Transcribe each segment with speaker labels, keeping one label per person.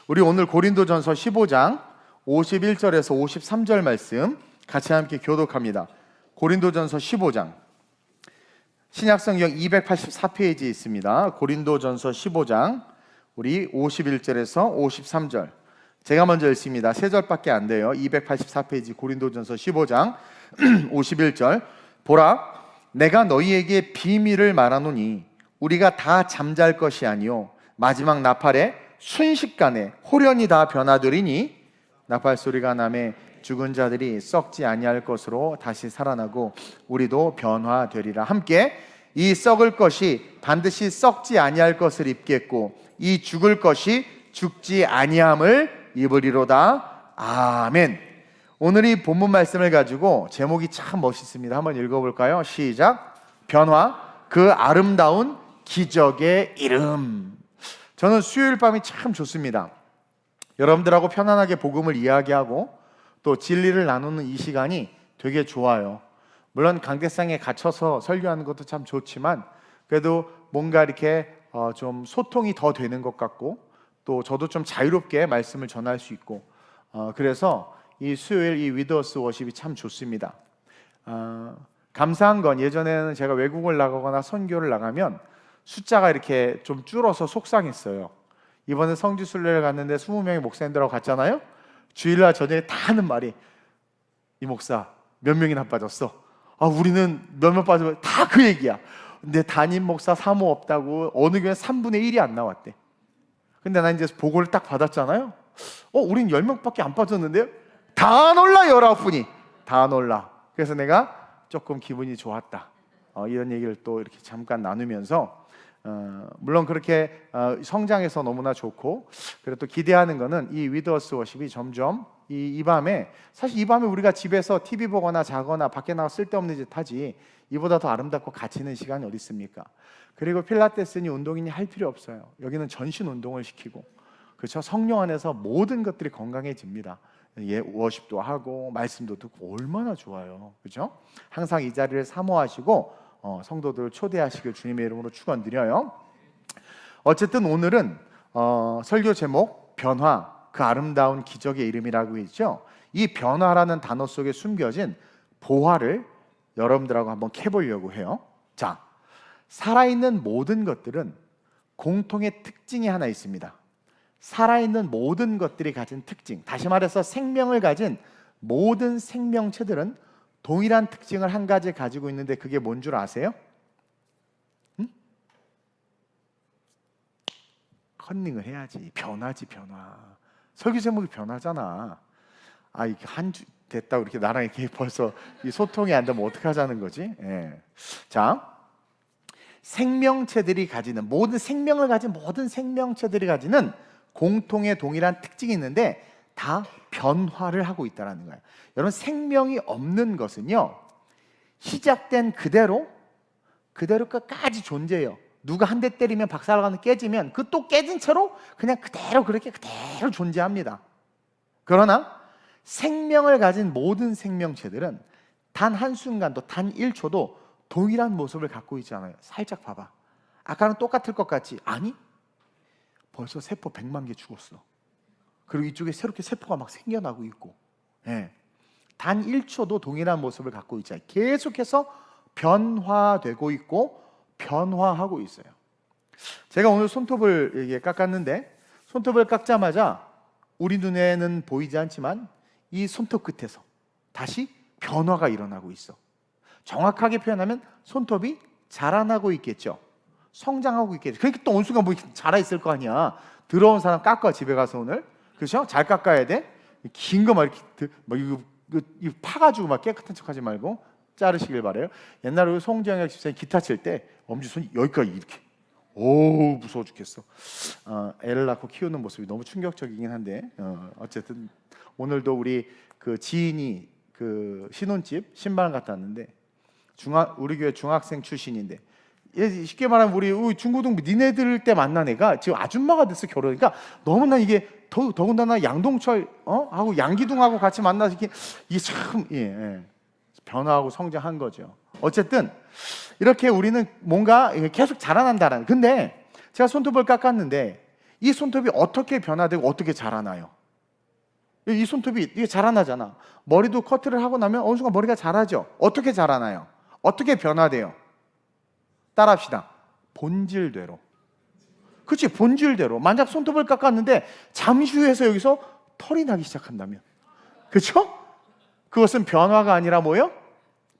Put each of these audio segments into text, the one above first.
Speaker 1: 우리 오늘 고린도전서 15장 51절에서 53절 말씀 같이 함께 교독합니다. 고린도전서 15장 신약성경 284페이지에 있습니다. 고린도전서 15장 우리 51절에서 53절 제가 먼저 읽습니다. 3절밖에 안 돼요. 284페이지 고린도전서 15장 51절 보라 내가 너희에게 비밀을 말하노니 우리가 다 잠잘 것이 아니요 마지막 나팔에 순식간에 홀연히 다 변화되리니 나팔 소리가 나매 죽은 자들이 썩지 아니할 것으로 다시 살아나고 우리도 변화되리라. 함께 이 썩을 것이 반드시 썩지 아니할 것을 입겠고 이 죽을 것이 죽지 아니함을 입으리로다. 아멘. 오늘 이 본문 말씀을 가지고 제목이 참 멋있습니다. 한번 읽어볼까요? 시작. 변화, 그 아름다운 기적의 이름. 저는 수요일 밤이 참 좋습니다. 여러분들하고 편안하게 복음을 이야기하고 또 진리를 나누는 이 시간이 되게 좋아요. 물론 강대상에 갇혀서 설교하는 것도 참 좋지만 그래도 뭔가 이렇게 좀 소통이 더 되는 것 같고 또 저도 좀 자유롭게 말씀을 전할 수 있고 그래서 이 수요일 이 위더스 워십이 참 좋습니다. 감사한 건 예전에는 제가 외국을 나가거나 선교를 나가면 숫자가 이렇게 좀 줄어서 속상했어요. 이번에 성지순례를 갔는데 20명의 목사님들하고 갔잖아요. 주일날 저녁에 다 하는 말이 이 목사 몇 명이나 빠졌어? 우리는 몇명 빠지면 다 그 얘기야. 근데 담임 목사 사모 없다고 어느 교회 3분의 1이 안 나왔대. 근데 난 이제 보고를 딱 받았잖아요. 우린 10명밖에 안 빠졌는데요? 다 놀라 19분이 다 놀라. 그래서 내가 조금 기분이 좋았다. 이런 얘기를 또 이렇게 잠깐 나누면서 물론 그렇게 성장해서 너무나 좋고 그리고 또 기대하는 거는 이 위더스 워십이 점점 이 밤에 사실 이 밤에 우리가 집에서 TV 보거나 자거나 밖에 나가 쓸데없는 짓 하지 이보다 더 아름답고 가치 있는 시간이 어디 있습니까? 그리고 필라테스니 운동이니 할 필요 없어요. 여기는 전신 운동을 시키고 그렇죠? 성령 안에서 모든 것들이 건강해집니다. 워십도 하고 말씀도 듣고 얼마나 좋아요. 그렇죠? 항상 이 자리를 사모하시고 성도들을 초대하시길 주님의 이름으로 축원드려요. 어쨌든 오늘은 설교 제목 변화, 그 아름다운 기적의 이름이라고 있죠. 이 변화라는 단어 속에 숨겨진 보화를 여러분들하고 한번 캐보려고 해요. 자, 살아있는 모든 것들은 공통의 특징이 하나 있습니다. 살아있는 모든 것들이 가진 특징, 다시 말해서 생명을 가진 모든 생명체들은 동일한 특징을 한 가지 가지고 있는데 그게 뭔 줄 아세요? 컨닝을 해야지. 변화지 변화. 설교 제목이 변화잖아. 이게 한 주 됐다고 이렇게 나랑 이렇게 벌써 이 소통이 안 되면 어떻게 하자는 거지? 예. 자, 생명체들이 가지는 모든 생명을 가진 모든 생명체들이 가지는 공통의 동일한 특징이 있는데 다 변화를 하고 있다는 거예요. 여러분 생명이 없는 것은요 시작된 그대로 끝까지 존재해요. 누가 한 대 때리면 박살나는 깨지면 그 또 깨진 채로 그냥 그대로 존재합니다. 그러나 생명을 가진 모든 생명체들은 단 한순간도 단 1초도 동일한 모습을 갖고 있지 않아요. 살짝 봐봐. 아까는 똑같을 것 같지? 아니 벌써 세포 100만 개 죽었어. 그리고 이쪽에 새롭게 세포가 막 생겨나고 있고 단 1초도 동일한 모습을 갖고 있지 않아요. 계속해서 변화되고 있고 변화하고 있어요. 제가 오늘 손톱을 이렇게 깎았는데 손톱을 깎자마자 우리 눈에는 보이지 않지만 이 손톱 끝에서 다시 변화가 일어나고 있어. 정확하게 표현하면 손톱이 자라나고 있겠죠. 성장하고 있겠죠. 그러니까 또 어느 순간 뭐 자라 있을 거 아니야. 더러운 사람 깎아 집에 가서 오늘. 그렇죠? 잘 깎아야 돼. 긴 거 막 이렇게 이거 파가지고 막 깨끗한 척하지 말고 자르시길 바래요. 옛날에 송정혁 집사님 기타 칠 때 엄지손이 여기까지 이렇게. 오 무서워 죽겠어. 애를 낳고 키우는 모습이 너무 충격적이긴 한데 어쨌든 오늘도 우리 그 지인이 그 신혼집 신발 갖다 왔는데 우리 교회 중학생 출신인데 쉽게 말하면 우리 중고등부 니네들 때 만난 애가 지금 아줌마가 됐어 결혼. 그러니까 너무나 이게 더군다나 양동철 하고 양기둥하고 같이 만나서 이게 참 변화하고 성장한 거죠. 어쨌든 이렇게 우리는 뭔가 계속 자라난다는. 근데 제가 손톱을 깎았는데 이 손톱이 어떻게 변화되고 어떻게 자라나요? 이 손톱이 이게 자라나잖아. 머리도 커트를 하고 나면 어느 순간 머리가 자라죠. 어떻게 자라나요? 어떻게 변화돼요? 따라합시다. 본질대로. 그렇지, 본질대로. 만약 손톱을 깎았는데 잠시 후에서 여기서 털이 나기 시작한다면, 그렇죠? 그것은 변화가 아니라 뭐예요?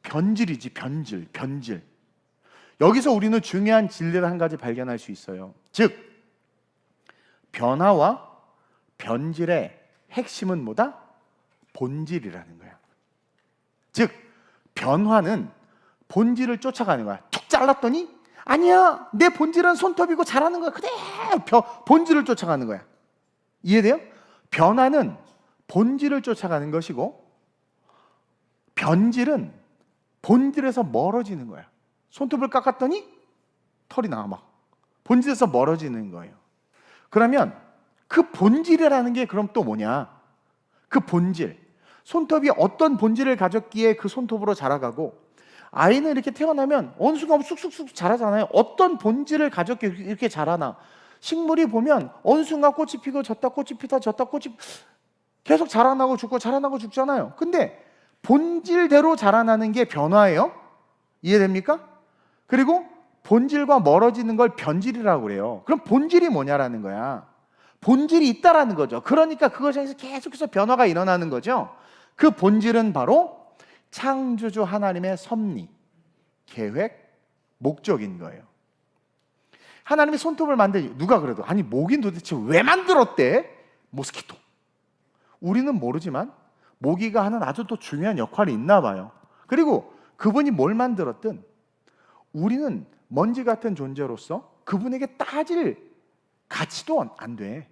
Speaker 1: 변질이지, 변질. 여기서 우리는 중요한 진리를 한 가지 발견할 수 있어요. 즉, 변화와 변질의 핵심은 뭐다? 본질이라는 거야. 즉, 변화는 본질을 쫓아가는 거야. 툭 잘랐더니 아니야, 내 본질은 손톱이고 자라는 거야. 그대로 본질을 쫓아가는 거야. 이해돼요? 변화는 본질을 쫓아가는 것이고, 변질은 본질에서 멀어지는 거야. 손톱을 깎았더니 털이 나와 막. 본질에서 멀어지는 거예요. 그러면 그 본질이라는 게 그럼 또 뭐냐? 그 본질. 손톱이 어떤 본질을 가졌기에 그 손톱으로 자라가고, 아이는 이렇게 태어나면 어느 순간 쑥쑥쑥 자라잖아요. 어떤 본질을 가졌기에 이렇게 자라나. 식물이 보면 어느 순간 꽃이 피고 졌다 꽃이 피다 졌다 꽃이 계속 자라나고 죽고 자라나고 죽잖아요. 근데 본질대로 자라나는 게 변화예요. 이해됩니까? 그리고 본질과 멀어지는 걸 변질이라고 그래요. 그럼 본질이 뭐냐라는 거야. 본질이 있다라는 거죠. 그러니까 그것에 의해서 계속해서 변화가 일어나는 거죠. 그 본질은 바로 창조주 하나님의 섭리, 계획, 목적인 거예요. 하나님이 손톱을 누가 그래도 아니 모기는 도대체 왜 만들었대? 모스키토. 우리는 모르지만 모기가 하는 아주 또 중요한 역할이 있나 봐요. 그리고 그분이 뭘 만들었든 우리는 먼지 같은 존재로서 그분에게 따질 가치도 안 돼.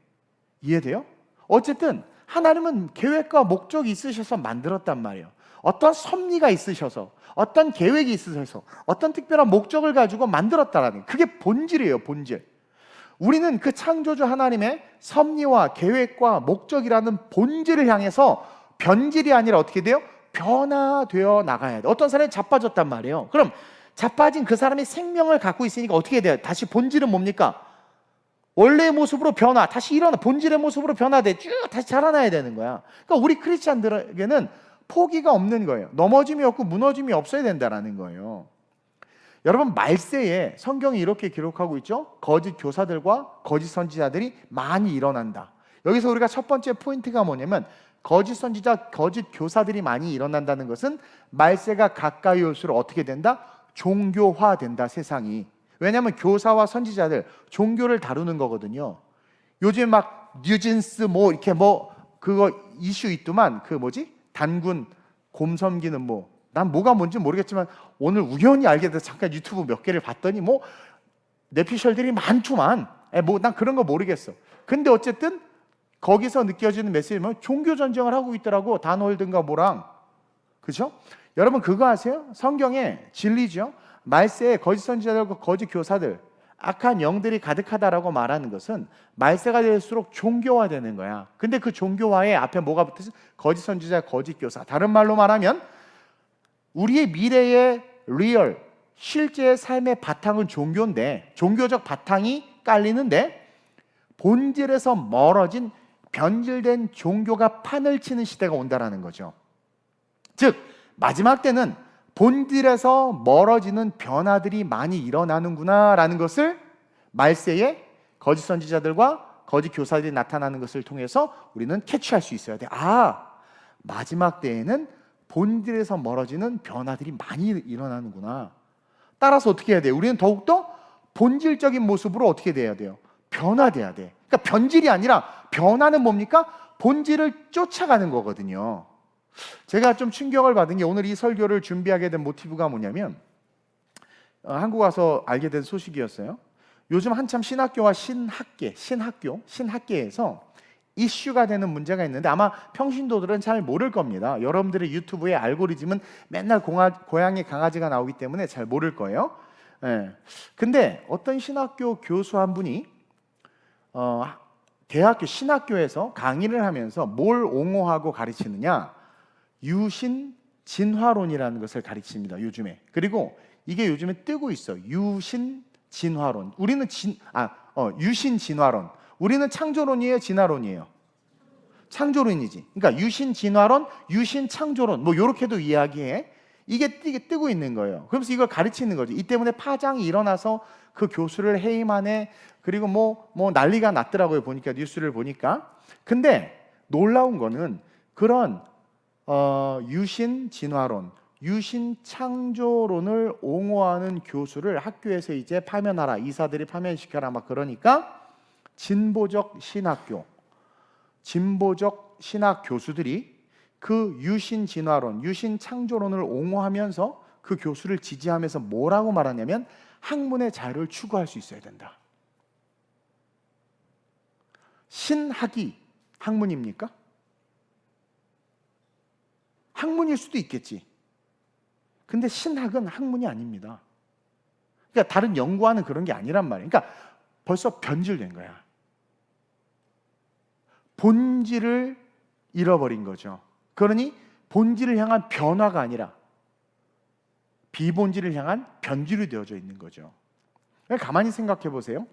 Speaker 1: 이해돼요? 어쨌든 하나님은 계획과 목적이 있으셔서 만들었단 말이에요. 어떤 섭리가 있으셔서, 어떤 계획이 있으셔서, 어떤 특별한 목적을 가지고 만들었다라는, 그게 본질이에요. 본질. 우리는 그 창조주 하나님의 섭리와 계획과 목적이라는 본질을 향해서 변질이 아니라 어떻게 돼요? 변화되어 나가야 돼. 어떤 사람이 자빠졌단 말이에요. 그럼 자빠진 그 사람이 생명을 갖고 있으니까 어떻게 돼요? 다시 본질은 뭡니까? 원래의 모습으로 변화, 다시 일어나, 본질의 모습으로 변화돼 쭉 다시 자라나야 되는 거야. 그러니까 우리 크리스찬들에게는 포기가 없는 거예요. 넘어짐이 없고 무너짐이 없어야 된다는 거예요. 여러분, 말세에 성경이 이렇게 기록하고 있죠. 거짓 교사들과 거짓 선지자들이 많이 일어난다. 여기서 우리가 첫 번째 포인트가 뭐냐면, 거짓 선지자, 거짓 교사들이 많이 일어난다는 것은 말세가 가까이 올수록 어떻게 된다? 종교화된다, 세상이. 왜냐하면 교사와 선지자들, 종교를 다루는 거거든요. 요즘 막 뉴진스 이렇게 그거 이슈 있더만, 그 단군 곰섬기는 난 뭐가 뭔지 모르겠지만 오늘 우연히 알게 돼서 잠깐 유튜브 몇 개를 봤더니 내피셜들이 많더만. 난 그런 거 모르겠어. 근데 어쨌든 거기서 느껴지는 메시지는 종교 전쟁을 하고 있더라고. 단홀든가 뭐랑. 그렇죠? 여러분 그거 아세요? 성경에 진리죠. 말세에 거짓 선지자들과 거짓 교사들, 악한 영들이 가득하다라고 말하는 것은 말세가 될수록 종교화되는 거야. 근데 그 종교화에 앞에 뭐가 붙어있어? 거짓 선지자, 거짓 교사. 다른 말로 말하면 우리의 미래의 리얼, 실제의 삶의 바탕은 종교인데, 종교적 바탕이 깔리는데 본질에서 멀어진 변질된 종교가 판을 치는 시대가 온다라는 거죠. 즉 마지막 때는 본질에서 멀어지는 변화들이 많이 일어나는구나라는 것을 말세에 거짓 선지자들과 거짓 교사들이 나타나는 것을 통해서 우리는 캐치할 수 있어야 돼. 마지막 때에는 본질에서 멀어지는 변화들이 많이 일어나는구나. 따라서 어떻게 해야 돼요? 우리는 더욱더 본질적인 모습으로 어떻게 돼야 돼요? 변화돼야 돼. 그러니까 변질이 아니라 변화는 뭡니까? 본질을 쫓아가는 거거든요. 제가 좀 충격을 받은 게 오늘 이 설교를 준비하게 된 모티브가 뭐냐면 한국 와서 알게 된 소식이었어요. 요즘 한참 신학교와 신학계에서 이슈가 되는 문제가 있는데 아마 평신도들은 잘 모를 겁니다. 여러분들의 유튜브의 알고리즘은 맨날 고양이 강아지가 나오기 때문에 잘 모를 거예요. 근데 어떤 신학교 교수 한 분이 대학교 신학교에서 강의를 하면서 뭘 옹호하고 가르치느냐? 유신 진화론이라는 것을 가르칩니다. 요즘에. 그리고 이게 요즘에 뜨고 있어. 유신 진화론. 우리는 유신 진화론. 우리는 창조론이에요, 진화론이에요? 창조론이지. 그러니까 유신 진화론, 유신 창조론 뭐 이렇게도 이야기해. 이게 뜨고 있는 거예요. 그러면서 이걸 가르치는 거죠. 이 때문에 파장이 일어나서 그 교수를 해임하네. 그리고 뭐 난리가 났더라고요. 보니까 뉴스를 보니까. 근데 놀라운 거는 그런 유신 진화론, 유신 창조론을 옹호하는 교수를 학교에서 이제 파면하라, 이사들이 파면시켜라 막 그러니까 진보적 신학교, 진보적 신학 교수들이 그 유신 진화론, 유신 창조론을 옹호하면서 그 교수를 지지하면서 뭐라고 말하냐면 학문의 자유를 추구할 수 있어야 된다. 신학이 학문입니까? 학문일 수도 있겠지. 근데 신학은 학문이 아닙니다. 그러니까 다른 연구하는 그런 게 아니란 말이에요. 그러니까 벌써 변질된 거야. 본질을 잃어버린 거죠. 그러니 본질을 향한 변화가 아니라 비본질을 향한 변질이 되어져 있는 거죠. 가만히 생각해 보세요.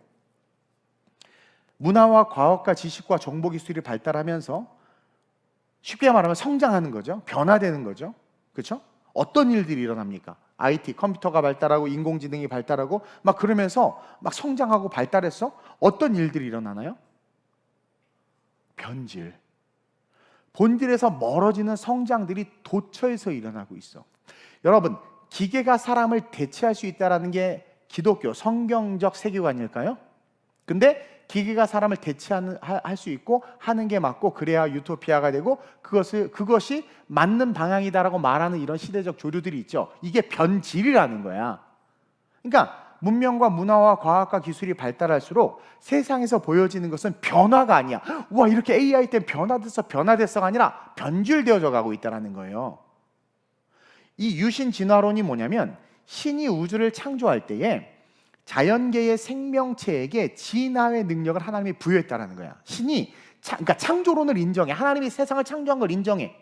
Speaker 1: 문화와 과학과 지식과 정보기술이 발달하면서 쉽게 말하면 성장하는 거죠. 변화되는 거죠. 그렇죠? 어떤 일들이 일어납니까? IT, 컴퓨터가 발달하고 인공지능이 발달하고 막 그러면서 막 성장하고 발달해서 어떤 일들이 일어나나요? 변질. 본질에서 멀어지는 성장들이 도처에서 일어나고 있어. 여러분, 기계가 사람을 대체할 수 있다는 게 기독교 성경적 세계관일까요? 근데 기계가 사람을 대체할 수 있고 하는 게 맞고 그래야 유토피아가 되고 그것이 맞는 방향이다라고 말하는 이런 시대적 조류들이 있죠. 이게 변질이라는 거야. 그러니까 문명과 문화와 과학과 기술이 발달할수록 세상에서 보여지는 것은 변화가 아니야. 와, 이렇게 AI 때문에 변화됐어가 아니라 변질되어져 가고 있다는 거예요. 이 유신 진화론이 뭐냐면 신이 우주를 창조할 때에 자연계의 생명체에게 진화의 능력을 하나님이 부여했다는 거야. 신이 그러니까 창조론을 인정해. 하나님이 세상을 창조한 걸 인정해.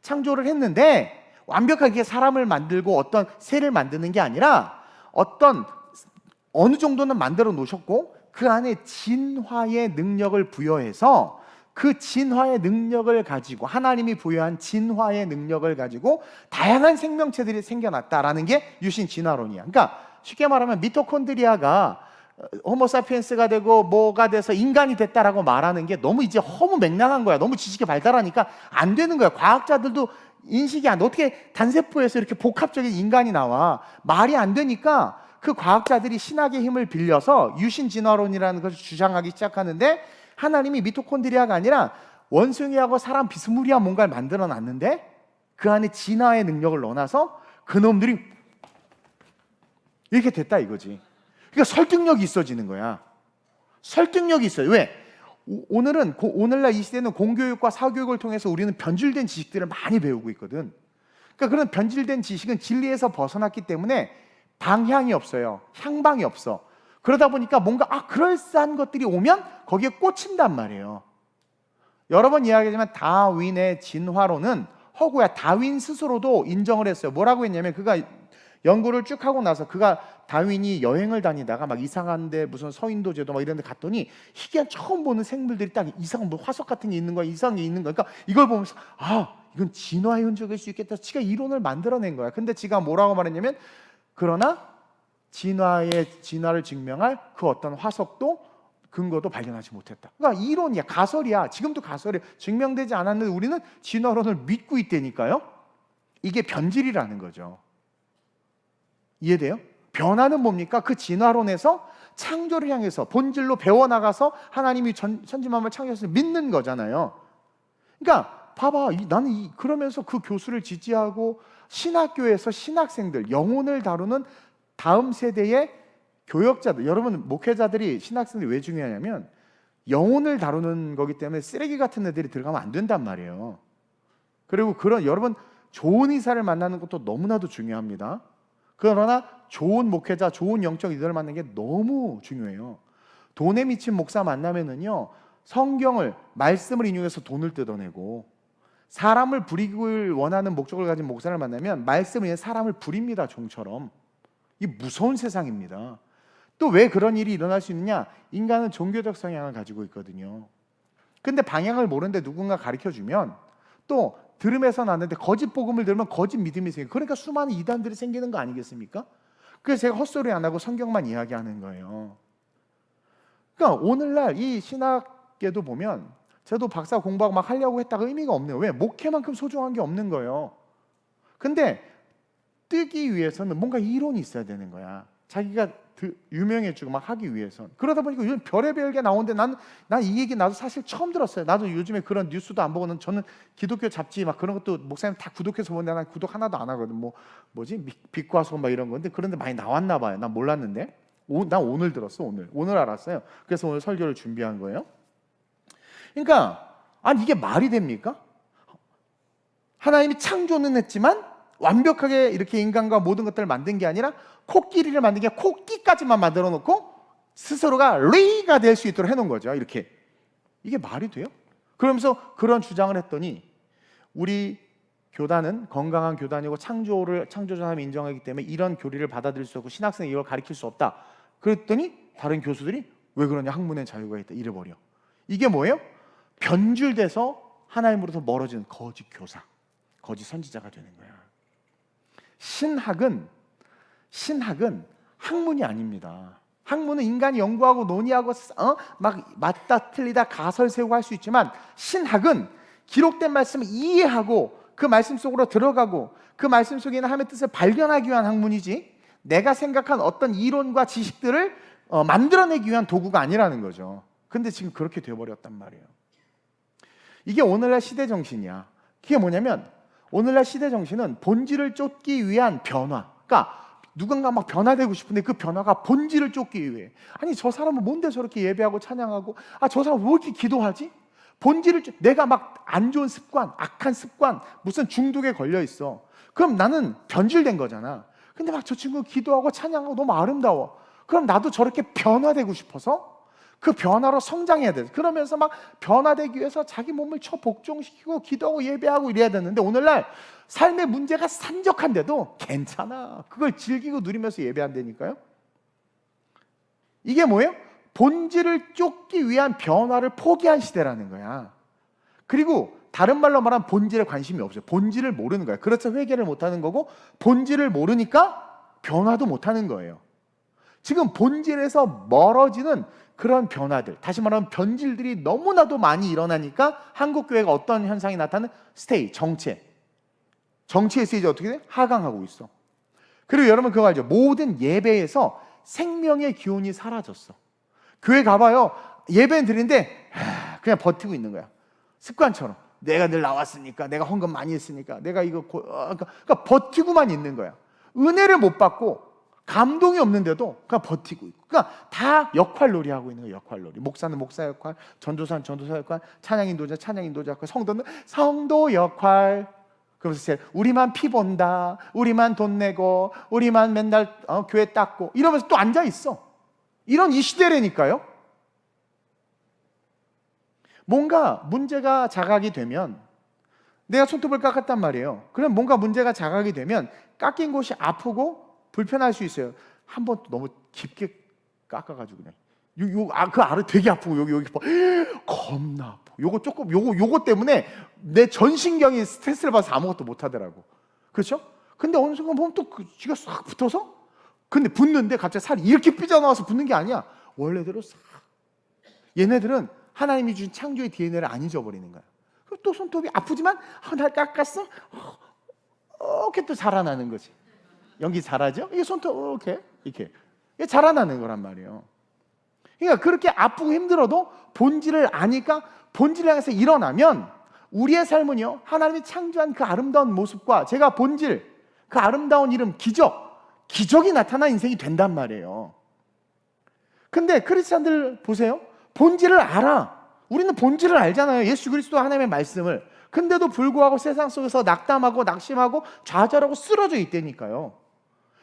Speaker 1: 창조를 했는데 완벽하게 사람을 만들고 어떤 새를 만드는 게 아니라 어느 정도는 만들어 놓으셨고 그 안에 진화의 능력을 부여해서 그 진화의 능력을 가지고 하나님이 부여한 진화의 능력을 가지고 다양한 생명체들이 생겨났다라는 게 유신 진화론이야. 그러니까 쉽게 말하면 미토콘드리아가 호모사피엔스가 되고 뭐가 돼서 인간이 됐다라고 말하는 게 너무 이제 허무맹랑한 거야. 너무 지식이 발달하니까 안 되는 거야. 과학자들도 인식이 안 돼. 어떻게 단세포에서 이렇게 복합적인 인간이 나와. 말이 안 되니까 그 과학자들이 신학의 힘을 빌려서 유신 진화론이라는 것을 주장하기 시작하는데 하나님이 미토콘드리아가 아니라 원숭이하고 사람 비스무리한 뭔가를 만들어 놨는데 그 안에 진화의 능력을 넣어놔서 그놈들이 이렇게 됐다 이거지. 그러니까 설득력이 있어지는 거야. 설득력이 있어요. 왜? 오늘날 이 시대는 공교육과 사교육을 통해서 우리는 변질된 지식들을 많이 배우고 있거든. 그러니까 그런 변질된 지식은 진리에서 벗어났기 때문에 방향이 없어요. 향방이 없어. 그러다 보니까 뭔가 그럴싸한 것들이 오면 거기에 꽂힌단 말이에요. 여러 번 이야기하지만 다윈의 진화론은 허구야. 다윈 스스로도 인정을 했어요. 뭐라고 했냐면 그가 연구를 쭉 하고 나서 다윈이 여행을 다니다가 막 이상한데 무슨 서인도 제도 막 이런 데 갔더니 희귀한 처음 보는 생물들이 딱 이상한 뭐 화석 같은 게 있는 거야. 이상한 게 있는 거야. 그러니까 이걸 보면서 이건 진화의 흔적일 수 있겠다. 지가 이론을 만들어낸 거야. 근데 지가 뭐라고 말했냐면 그러나 진화를 증명할 그 어떤 화석도 근거도 발견하지 못했다. 그러니까 이론이야. 가설이야. 지금도 가설이야. 증명되지 않았는데 우리는 진화론을 믿고 있다니까요. 이게 변질이라는 거죠. 이해돼요? 변화는 뭡니까? 그 진화론에서 창조를 향해서 본질로 배워나가서 하나님이 천지만물 창조했을 믿는 거잖아요. 그러니까 봐봐. 나는 그러면서 그 교수를 지지하고 신학교에서 신학생들, 영혼을 다루는 다음 세대의 교역자들, 여러분 목회자들이 신학생들이 왜 중요하냐면 영혼을 다루는 거기 때문에 쓰레기 같은 애들이 들어가면 안 된단 말이에요. 그리고 여러분 좋은 의사를 만나는 것도 너무나도 중요합니다. 그러나 좋은 목회자, 좋은 영적 리더를 만나는 게 너무 중요해요. 돈에 미친 목사 만나면은요, 말씀을 인용해서 돈을 뜯어내고 사람을 부리길 원하는 목적을 가진 목사를 만나면 말씀을 인해 사람을 부립니다. 종처럼. 이 무서운 세상입니다. 또 왜 그런 일이 일어날 수 있느냐? 인간은 종교적 성향을 가지고 있거든요. 근데 방향을 모르는데 누군가 가르쳐주면 또 들음에서 났는데 거짓 복음을 들으면 거짓 믿음이 생겨요. 그러니까 수많은 이단들이 생기는 거 아니겠습니까? 그래서 제가 헛소리 안 하고 성경만 이야기하는 거예요. 그러니까 오늘날 이 신학계도 보면 저도 박사 공부하고 막 하려고 했다가 의미가 없네요. 왜? 목회만큼 소중한 게 없는 거예요. 근데 뜨기 위해서는 뭔가 이론이 있어야 되는 거야. 자기가 유명해지고 막 하기 위해선. 그러다 보니까 요즘 별의별 게 나오는데 난 이 얘기 나도 사실 처음 들었어요. 나도 요즘에 그런 뉴스도 안 보고는 저는 기독교 잡지 막 그런 것도 목사님 다 구독해서 보는데 난 구독 하나도 안 하거든. 뭐지? 빛과소 막 이런 건데 그런데 많이 나왔나 봐요. 난 몰랐는데. 난 오늘 들었어. 오늘 알았어요. 그래서 오늘 설교를 준비한 거예요. 그러니까 아니 이게 말이 됩니까? 하나님이 창조는 했지만 완벽하게 이렇게 인간과 모든 것들을 만든 게 아니라 코끼리를 만든 게 코끼까지만 만들어 놓고 스스로가 레이가 될 수 있도록 해놓은 거죠. 이렇게. 이게 말이 돼요? 그러면서 그런 주장을 했더니 우리 교단은 건강한 교단이고 창조자 하나님이 인정하기 때문에 이런 교리를 받아들일 수 없고 신학생이 이걸 가르칠 수 없다. 그랬더니 다른 교수들이 왜 그러냐, 학문의 자유가 있다 이래버려. 이게 뭐예요? 변질돼서 하나님으로부터 멀어지는 거짓 교사, 거짓 선지자가 되는 거야. 신학은 학문이 아닙니다. 학문은 인간이 연구하고 논의하고 막 맞다 틀리다 가설 세우고 할 수 있지만 신학은 기록된 말씀을 이해하고 그 말씀 속으로 들어가고 그 말씀 속에 있는 하나님의 뜻을 발견하기 위한 학문이지 내가 생각한 어떤 이론과 지식들을 만들어내기 위한 도구가 아니라는 거죠. 근데 지금 그렇게 되어버렸단 말이에요. 이게 오늘날 시대 정신이야. 그게 뭐냐면 오늘날 시대 정신은 본질을 쫓기 위한 변화. 그러니까 누군가 막 변화되고 싶은데 그 변화가 본질을 쫓기 위해. 아니 저 사람은 뭔데 저렇게 예배하고 찬양하고, 저 사람은 왜 이렇게 기도하지? 내가 막 안 좋은 습관, 악한 습관, 무슨 중독에 걸려 있어. 그럼 나는 변질된 거잖아. 근데 막 저 친구 기도하고 찬양하고 너무 아름다워. 그럼 나도 저렇게 변화되고 싶어서 그 변화로 성장해야 돼. 그러면서 막 변화되기 위해서 자기 몸을 복종시키고 기도하고 예배하고 이래야 되는데 오늘날 삶의 문제가 산적한데도 괜찮아. 그걸 즐기고 누리면서 예배한다니까요. 이게 뭐예요? 본질을 쫓기 위한 변화를 포기한 시대라는 거야. 그리고 다른 말로 말하면 본질에 관심이 없어요. 본질을 모르는 거야. 그래서 회개를 못하는 거고 본질을 모르니까 변화도 못하는 거예요. 지금 본질에서 멀어지는 그런 변화들, 다시 말하면 변질들이 너무나도 많이 일어나니까 한국교회가 어떤 현상이 나타나는? 정체에서 이제 어떻게 돼? 하강하고 있어. 그리고 여러분 그거 알죠? 모든 예배에서 생명의 기운이 사라졌어. 교회 가봐요. 예배는 드리는데 그냥 버티고 있는 거야. 습관처럼. 내가 늘 나왔으니까, 내가 헌금 많이 했으니까, 내가 이거 그러니까 버티고만 있는 거야. 은혜를 못 받고 감동이 없는데도 그냥 버티고 있고. 그러니까 다 역할놀이 하고 있는 거예요. 역할놀이. 목사는 목사 역할, 전도사는 전도사 역할, 찬양인도자 역할, 성도는 성도 역할. 그러면서 우리만 피 본다, 우리만 돈 내고, 우리만 맨날 교회 닦고 이러면서 또 앉아 있어. 이런 이 시대라니까요. 뭔가 문제가 자각이 되면, 내가 손톱을 깎았단 말이에요. 그럼 뭔가 문제가 자각이 되면 깎인 곳이 아프고 불편할 수 있어요. 한번 너무 깊게 깎아가지고 그냥 그 알을 되게 아프고 여기 겁나 아파. 요거 때문에 내 전신경이 스트레스를 받아서 아무것도 못 하더라고. 그렇죠? 근데 어느 순간 보면 또 쥐가 싹 붙어서, 근데 붙는데 갑자기 살이 이렇게 삐져나와서 붙는 게 아니야. 원래대로 싹. 얘네들은 하나님이 주신 창조의 DNA를 안 잊어버리는 거야. 그럼 또 손톱이 아프지만 날 깎았어? 이렇게 또 자라나는 거지. 연기 잘하죠? 이게 손톱 이렇게 자라나는 거란 말이에요. 그러니까 그렇게 아프고 힘들어도 본질을 아니까 본질을 향해서 일어나면 우리의 삶은요, 하나님이 창조한 그 아름다운 모습과 제가 본질, 그 아름다운 이름 기적이 나타난 인생이 된단 말이에요. 근데 크리스찬들 보세요. 본질을 알아. 우리는 본질을 알잖아요. 예수 그리스도 하나님의 말씀을. 근데도 불구하고 세상 속에서 낙담하고 낙심하고 좌절하고 쓰러져 있다니까요.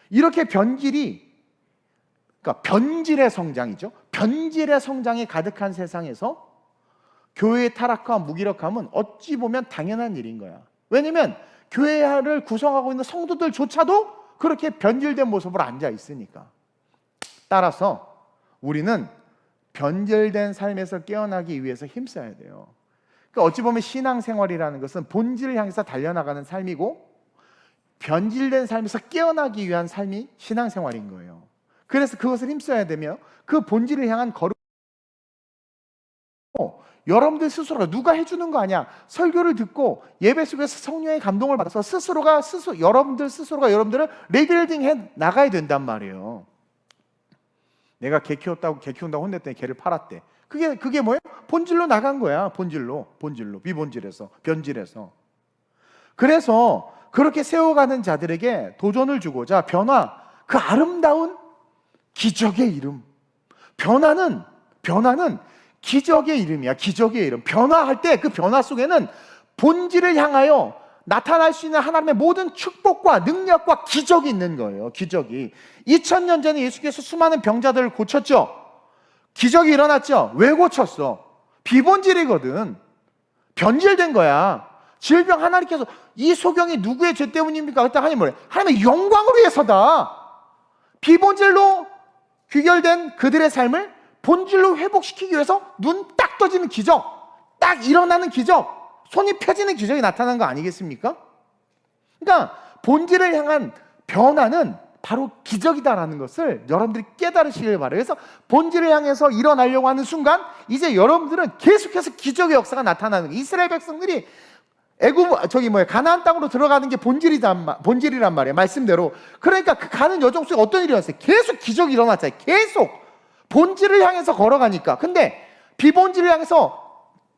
Speaker 1: 이렇게 그러니까 변질의 성장이죠. 변질의 성장이 가득한 세상에서 교회의 타락과 무기력함은 어찌 보면 당연한 일인 거야. 왜냐면 교회를 구성하고 있는 성도들조차도 그렇게 변질된 모습으로 앉아 있으니까. 따라서 우리는 변질된 삶에서 깨어나기 위해서 힘써야 돼요. 그러니까 어찌 보면 신앙생활이라는 것은 본질을 향해서 달려나가는 삶이고 변질된 삶에서 깨어나기 위한 삶이 신앙생활인 거예요. 그래서 그것을 힘써야 되며 그 본질을 향한 걸음, 여러분들 스스로가 누가 해주는 거 아니야. 설교를 듣고 예배 속에서 성령의 감동을 받아서 여러분들 스스로가 여러분들을 리빌딩해 나가야 된단 말이에요. 내가 개 키운다고 혼냈더니 개를 팔았대. 그게 뭐예요? 본질로 나간 거야. 본질로 비본질에서 변질에서. 그래서 그렇게 세워가는 자들에게 도전을 주고자 변화, 그 아름다운 기적의 이름. 변화는 기적의 이름이야. 기적의 이름. 변화할 때 그 변화 속에는 본질을 향하여 나타날 수 있는 하나님의 모든 축복과 능력과 기적이 있는 거예요. 기적이. 2000년 전에 예수께서 수많은 병자들을 고쳤죠. 기적이 일어났죠. 왜 고쳤어? 비본질이거든. 변질된 거야. 질병 하나님께서 이 소경이 누구의 죄 때문입니까? 그때 하나님 뭐래? 하나님의 영광을 위해서다. 비본질로 귀결된 그들의 삶을 본질로 회복시키기 위해서 눈 딱 떠지는 기적, 딱 일어나는 기적, 손이 펴지는 기적이 나타난 거 아니겠습니까? 그러니까 본질을 향한 변화는 바로 기적이다라는 것을 여러분들이 깨달으시길 바라요. 그래서 본질을 향해서 일어나려고 하는 순간 이제 여러분들은 계속해서 기적의 역사가 나타나는 거예요. 이스라엘 백성들이 가나안 땅으로 들어가는 게 본질이란 말이에요. 말씀대로. 그러니까 그 가는 여정 속에 어떤 일이 일어났어요? 계속 기적이 일어났잖아요. 계속 본질을 향해서 걸어가니까. 근데 비본질을 향해서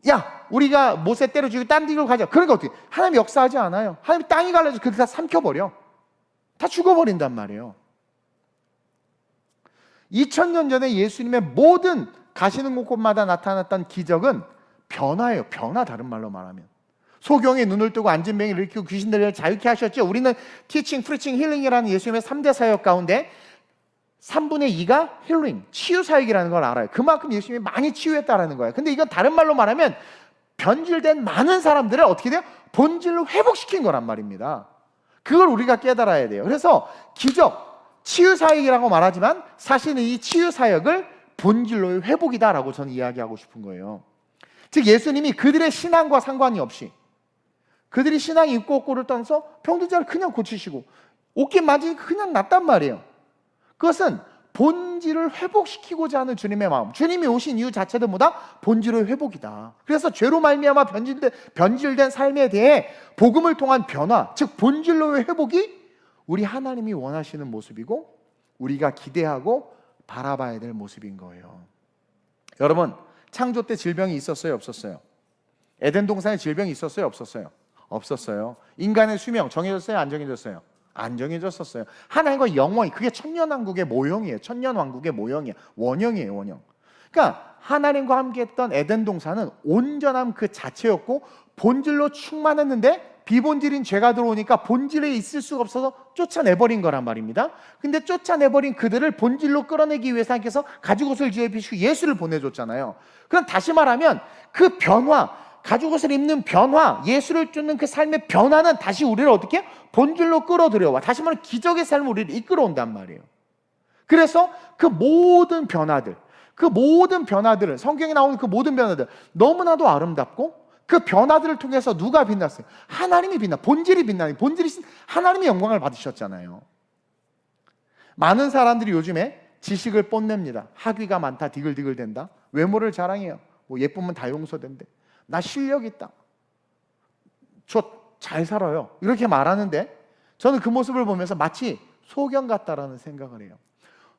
Speaker 1: 야, 우리가 모세 때려 죽이고 딴 데로 가자. 그러니까 어떻게? 하나님이 역사하지 않아요. 하나님이 땅이 갈라져 그들 다 삼켜버려. 다 죽어버린단 말이에요. 2000년 전에 예수님의 모든 가시는 곳곳마다 나타났던 기적은 변화예요. 변화, 다른 말로 말하면. 소경의 눈을 뜨고 앉은 병을 일으키고 귀신들을 자유케 하셨죠. 우리는 티칭, 프리칭, 힐링이라는 예수님의 3대 사역 가운데 3분의 2가 힐링, 치유 사역이라는 걸 알아요. 그만큼 예수님이 많이 치유했다라는 거예요. 근데 이건 다른 말로 말하면 변질된 많은 사람들을 어떻게 돼요? 본질로 회복시킨 거란 말입니다. 그걸 우리가 깨달아야 돼요. 그래서 기적, 치유 사역이라고 말하지만 사실은 이 치유 사역을 본질로의 회복이다라고 저는 이야기하고 싶은 거예요. 즉 예수님이 그들의 신앙과 상관이 없이 그들이 신앙이 있고 없고를 떠나서 병든 자를 그냥 고치시고 옷깃 맞으니까 그냥 낫단 말이에요. 그것은 본질을 회복시키고자 하는 주님의 마음, 주님이 오신 이유 자체도 뭐다? 본질의 회복이다. 그래서 죄로 말미암아 변질된 삶에 대해 복음을 통한 변화, 즉 본질로의 회복이 우리 하나님이 원하시는 모습이고 우리가 기대하고 바라봐야 될 모습인 거예요. 여러분, 창조 때 질병이 있었어요? 없었어요? 에덴 동산에 질병이 있었어요? 없었어요? 없었어요. 인간의 수명 정해졌어요? 안 정해졌어요? 안 정해졌었어요. 하나님과 영원히, 그게 천년왕국의 모형이에요. 천년왕국의 모형이에요. 원형이에요. 원형. 그러니까 하나님과 함께했던 에덴 동산은 온전함 그 자체였고 본질로 충만했는데 비본질인 죄가 들어오니까 본질에 있을 수가 없어서 쫓아내버린 거란 말입니다. 근데 쫓아내버린 그들을 본질로 끌어내기 위해서 하나님께서 가죽옷을 지어 입히시고 예수를 보내줬잖아요. 그럼 다시 말하면 그 변화, 가죽옷을 입는 변화, 예수를 쫓는 그 삶의 변화는 다시 우리를 어떻게? 본질로 끌어들여와. 다시 말하면 기적의 삶을 우리를 이끌어온단 말이에요. 그래서 그 모든 변화들을, 성경에 나오는 그 모든 변화들 너무나도 아름답고 그 변화들을 통해서 누가 빛났어요? 하나님이 본질이 빛나는, 본질이 하나님의 영광을 받으셨잖아요. 많은 사람들이 요즘에 지식을 뽐냅니다. 학위가 많다, 디글디글된다, 외모를 자랑해요. 뭐 예쁘면 다 용서된대, 나 실력 있다, 저 잘 살아요, 이렇게 말하는데 저는 그 모습을 보면서 마치 소경 같다라는 생각을 해요.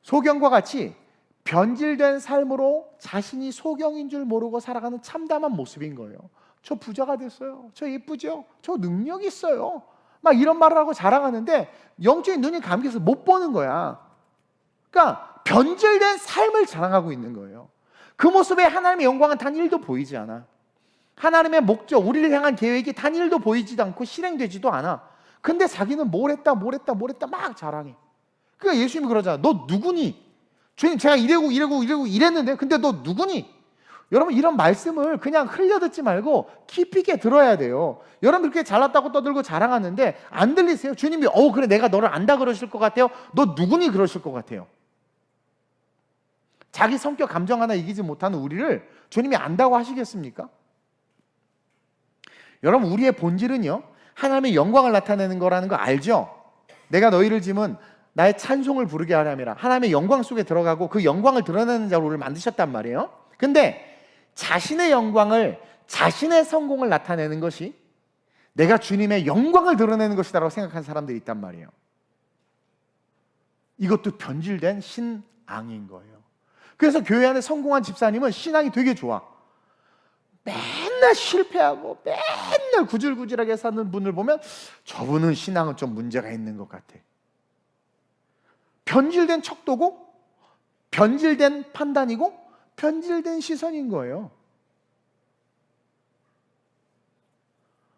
Speaker 1: 소경과 같이 변질된 삶으로 자신이 소경인 줄 모르고 살아가는 참담한 모습인 거예요. 저 부자가 됐어요, 저 예쁘죠, 저 능력 있어요, 막 이런 말을 하고 자랑하는데 영적인 눈이 감겨서 못 보는 거야. 그러니까 변질된 삶을 자랑하고 있는 거예요. 그 모습에 하나님의 영광은 단 1도 보이지 않아. 하나님의 목적, 우리를 향한 계획이 단 1도 보이지도 않고 실행되지도 않아. 근데 자기는 뭘 했다 막 자랑해. 그러니까 예수님이 그러잖아. 너 누구니? 주님, 제가 이랬는데 근데 너 누구니? 여러분, 이런 말씀을 그냥 흘려듣지 말고 깊이 있게 들어야 돼요. 여러분 그렇게 잘났다고 떠들고 자랑하는데 안 들리세요? 주님이 그래 내가 너를 안다 그러실 것 같아요? 너 누구니 그러실 것 같아요? 자기 성격 감정 하나 이기지 못하는 우리를 주님이 안다고 하시겠습니까? 여러분, 우리의 본질은요, 하나님의 영광을 나타내는 거라는 거 알죠? 내가 너희를 짐은 나의 찬송을 부르게 하려면 하나님의 영광 속에 들어가고 그 영광을 드러내는 자로 우리를 만드셨단 말이에요. 근데 자신의 영광을, 자신의 성공을 나타내는 것이 내가 주님의 영광을 드러내는 것이다라고 생각하는 사람들이 있단 말이에요. 이것도 변질된 신앙인 거예요. 그래서 교회 안에 성공한 집사님은 신앙이 되게 좋아. 맨날 실패하고 맨날 구질구질하게 사는 분을 보면 저분은 신앙은 좀 문제가 있는 것 같아. 변질된 척도고, 변질된 판단이고, 변질된 시선인 거예요.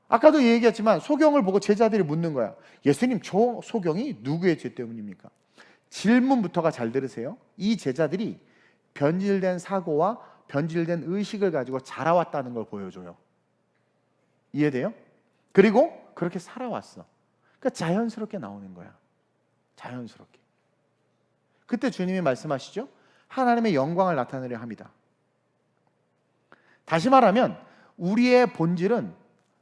Speaker 1: 아까도 얘기했지만 소경을 보고 제자들이 묻는 거야. 예수님, 저 소경이 누구의 죄 때문입니까? 질문부터가 잘 들으세요. 이 제자들이 변질된 사고와 변질된 의식을 가지고 자라왔다는 걸 보여줘요. 이해돼요? 그리고 그렇게 살아왔어. 그러니까 자연스럽게 나오는 거야. 자연스럽게. 그때 주님이 말씀하시죠. 하나님의 영광을 나타내려 합니다. 다시 말하면 우리의 본질은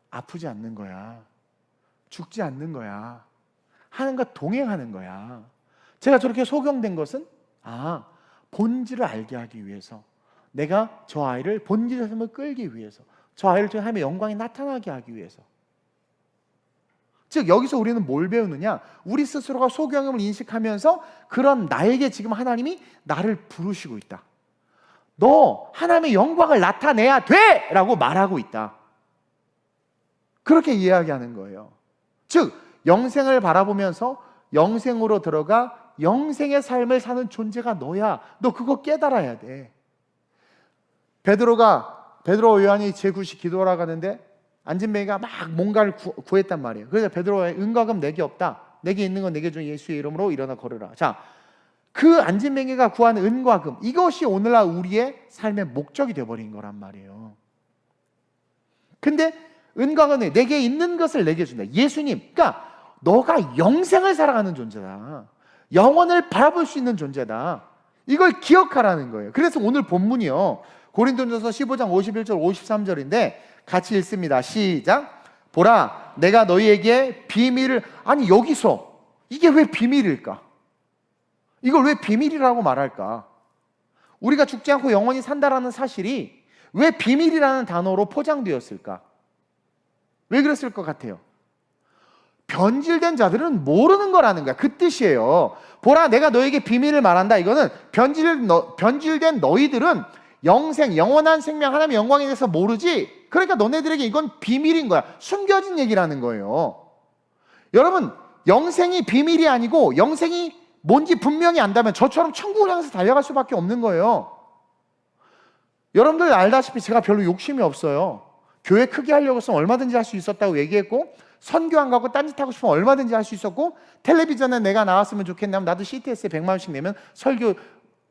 Speaker 1: 아프지 않는 거야. 죽지 않는 거야. 하나님과 동행하는 거야. 제가 저렇게 소경된 것은 본질을 알게 하기 위해서, 내가 저 아이를 본질의 삶을 끌기 위해서, 저 아이를 통해 하나님의 영광이 나타나게 하기 위해서. 즉 여기서 우리는 뭘 배우느냐? 우리 스스로가 소경임을 인식하면서 그런 나에게 지금 하나님이 나를 부르시고 있다. 너 하나님의 영광을 나타내야 돼! 라고 말하고 있다. 그렇게 이야기하는 거예요. 즉 영생을 바라보면서 영생으로 들어가 영생의 삶을 사는 존재가 너야. 너 그거 깨달아야 돼. 베드로 요한이 제9시 기도하러 가는데 안진뱅이가 막 뭔가를 구했단 말이에요. 그래서 베드로가 은과금 내게 없다. 내게 있는 건 내게 준 예수의 이름으로 일어나 걸으라. 자, 그 안진뱅이가 구한 은과금, 이것이 오늘날 우리의 삶의 목적이 되어버린 거란 말이에요. 근데 은과금은 내게 있는 것을 내게 준다. 예수님, 그러니까 너가 영생을 살아가는 존재다. 영원을 바라볼 수 있는 존재다. 이걸 기억하라는 거예요. 그래서 오늘 본문이요, 고린도전서 15장 51절 53절인데 같이 읽습니다. 시작. 보라, 내가 너희에게 비밀을. 아니 여기서 이게 왜 비밀일까? 이걸 왜 비밀이라고 말할까? 우리가 죽지 않고 영원히 산다라는 사실이 왜 비밀이라는 단어로 포장되었을까? 왜 그랬을 것 같아요? 변질된 자들은 모르는 거라는 거야. 그 뜻이에요. 보라, 내가 너에게 비밀을 말한다. 이거는 변질된 너희들은 영생, 영원한 생명, 하나님의 영광에 대해서 모르지. 그러니까 너네들에게 이건 비밀인 거야. 숨겨진 얘기라는 거예요. 여러분, 영생이 비밀이 아니고 영생이 뭔지 분명히 안다면 저처럼 천국을 향해서 달려갈 수밖에 없는 거예요. 여러분들 알다시피 제가 별로 욕심이 없어요. 교회 크게 하려고 했으면 얼마든지 할 수 있었다고 얘기했고, 선교 안 가고 딴짓 하고 싶으면 얼마든지 할 수 있었고, 텔레비전에 내가 나왔으면 좋겠냐면 나도 CTS에 100만 원씩 내면 설교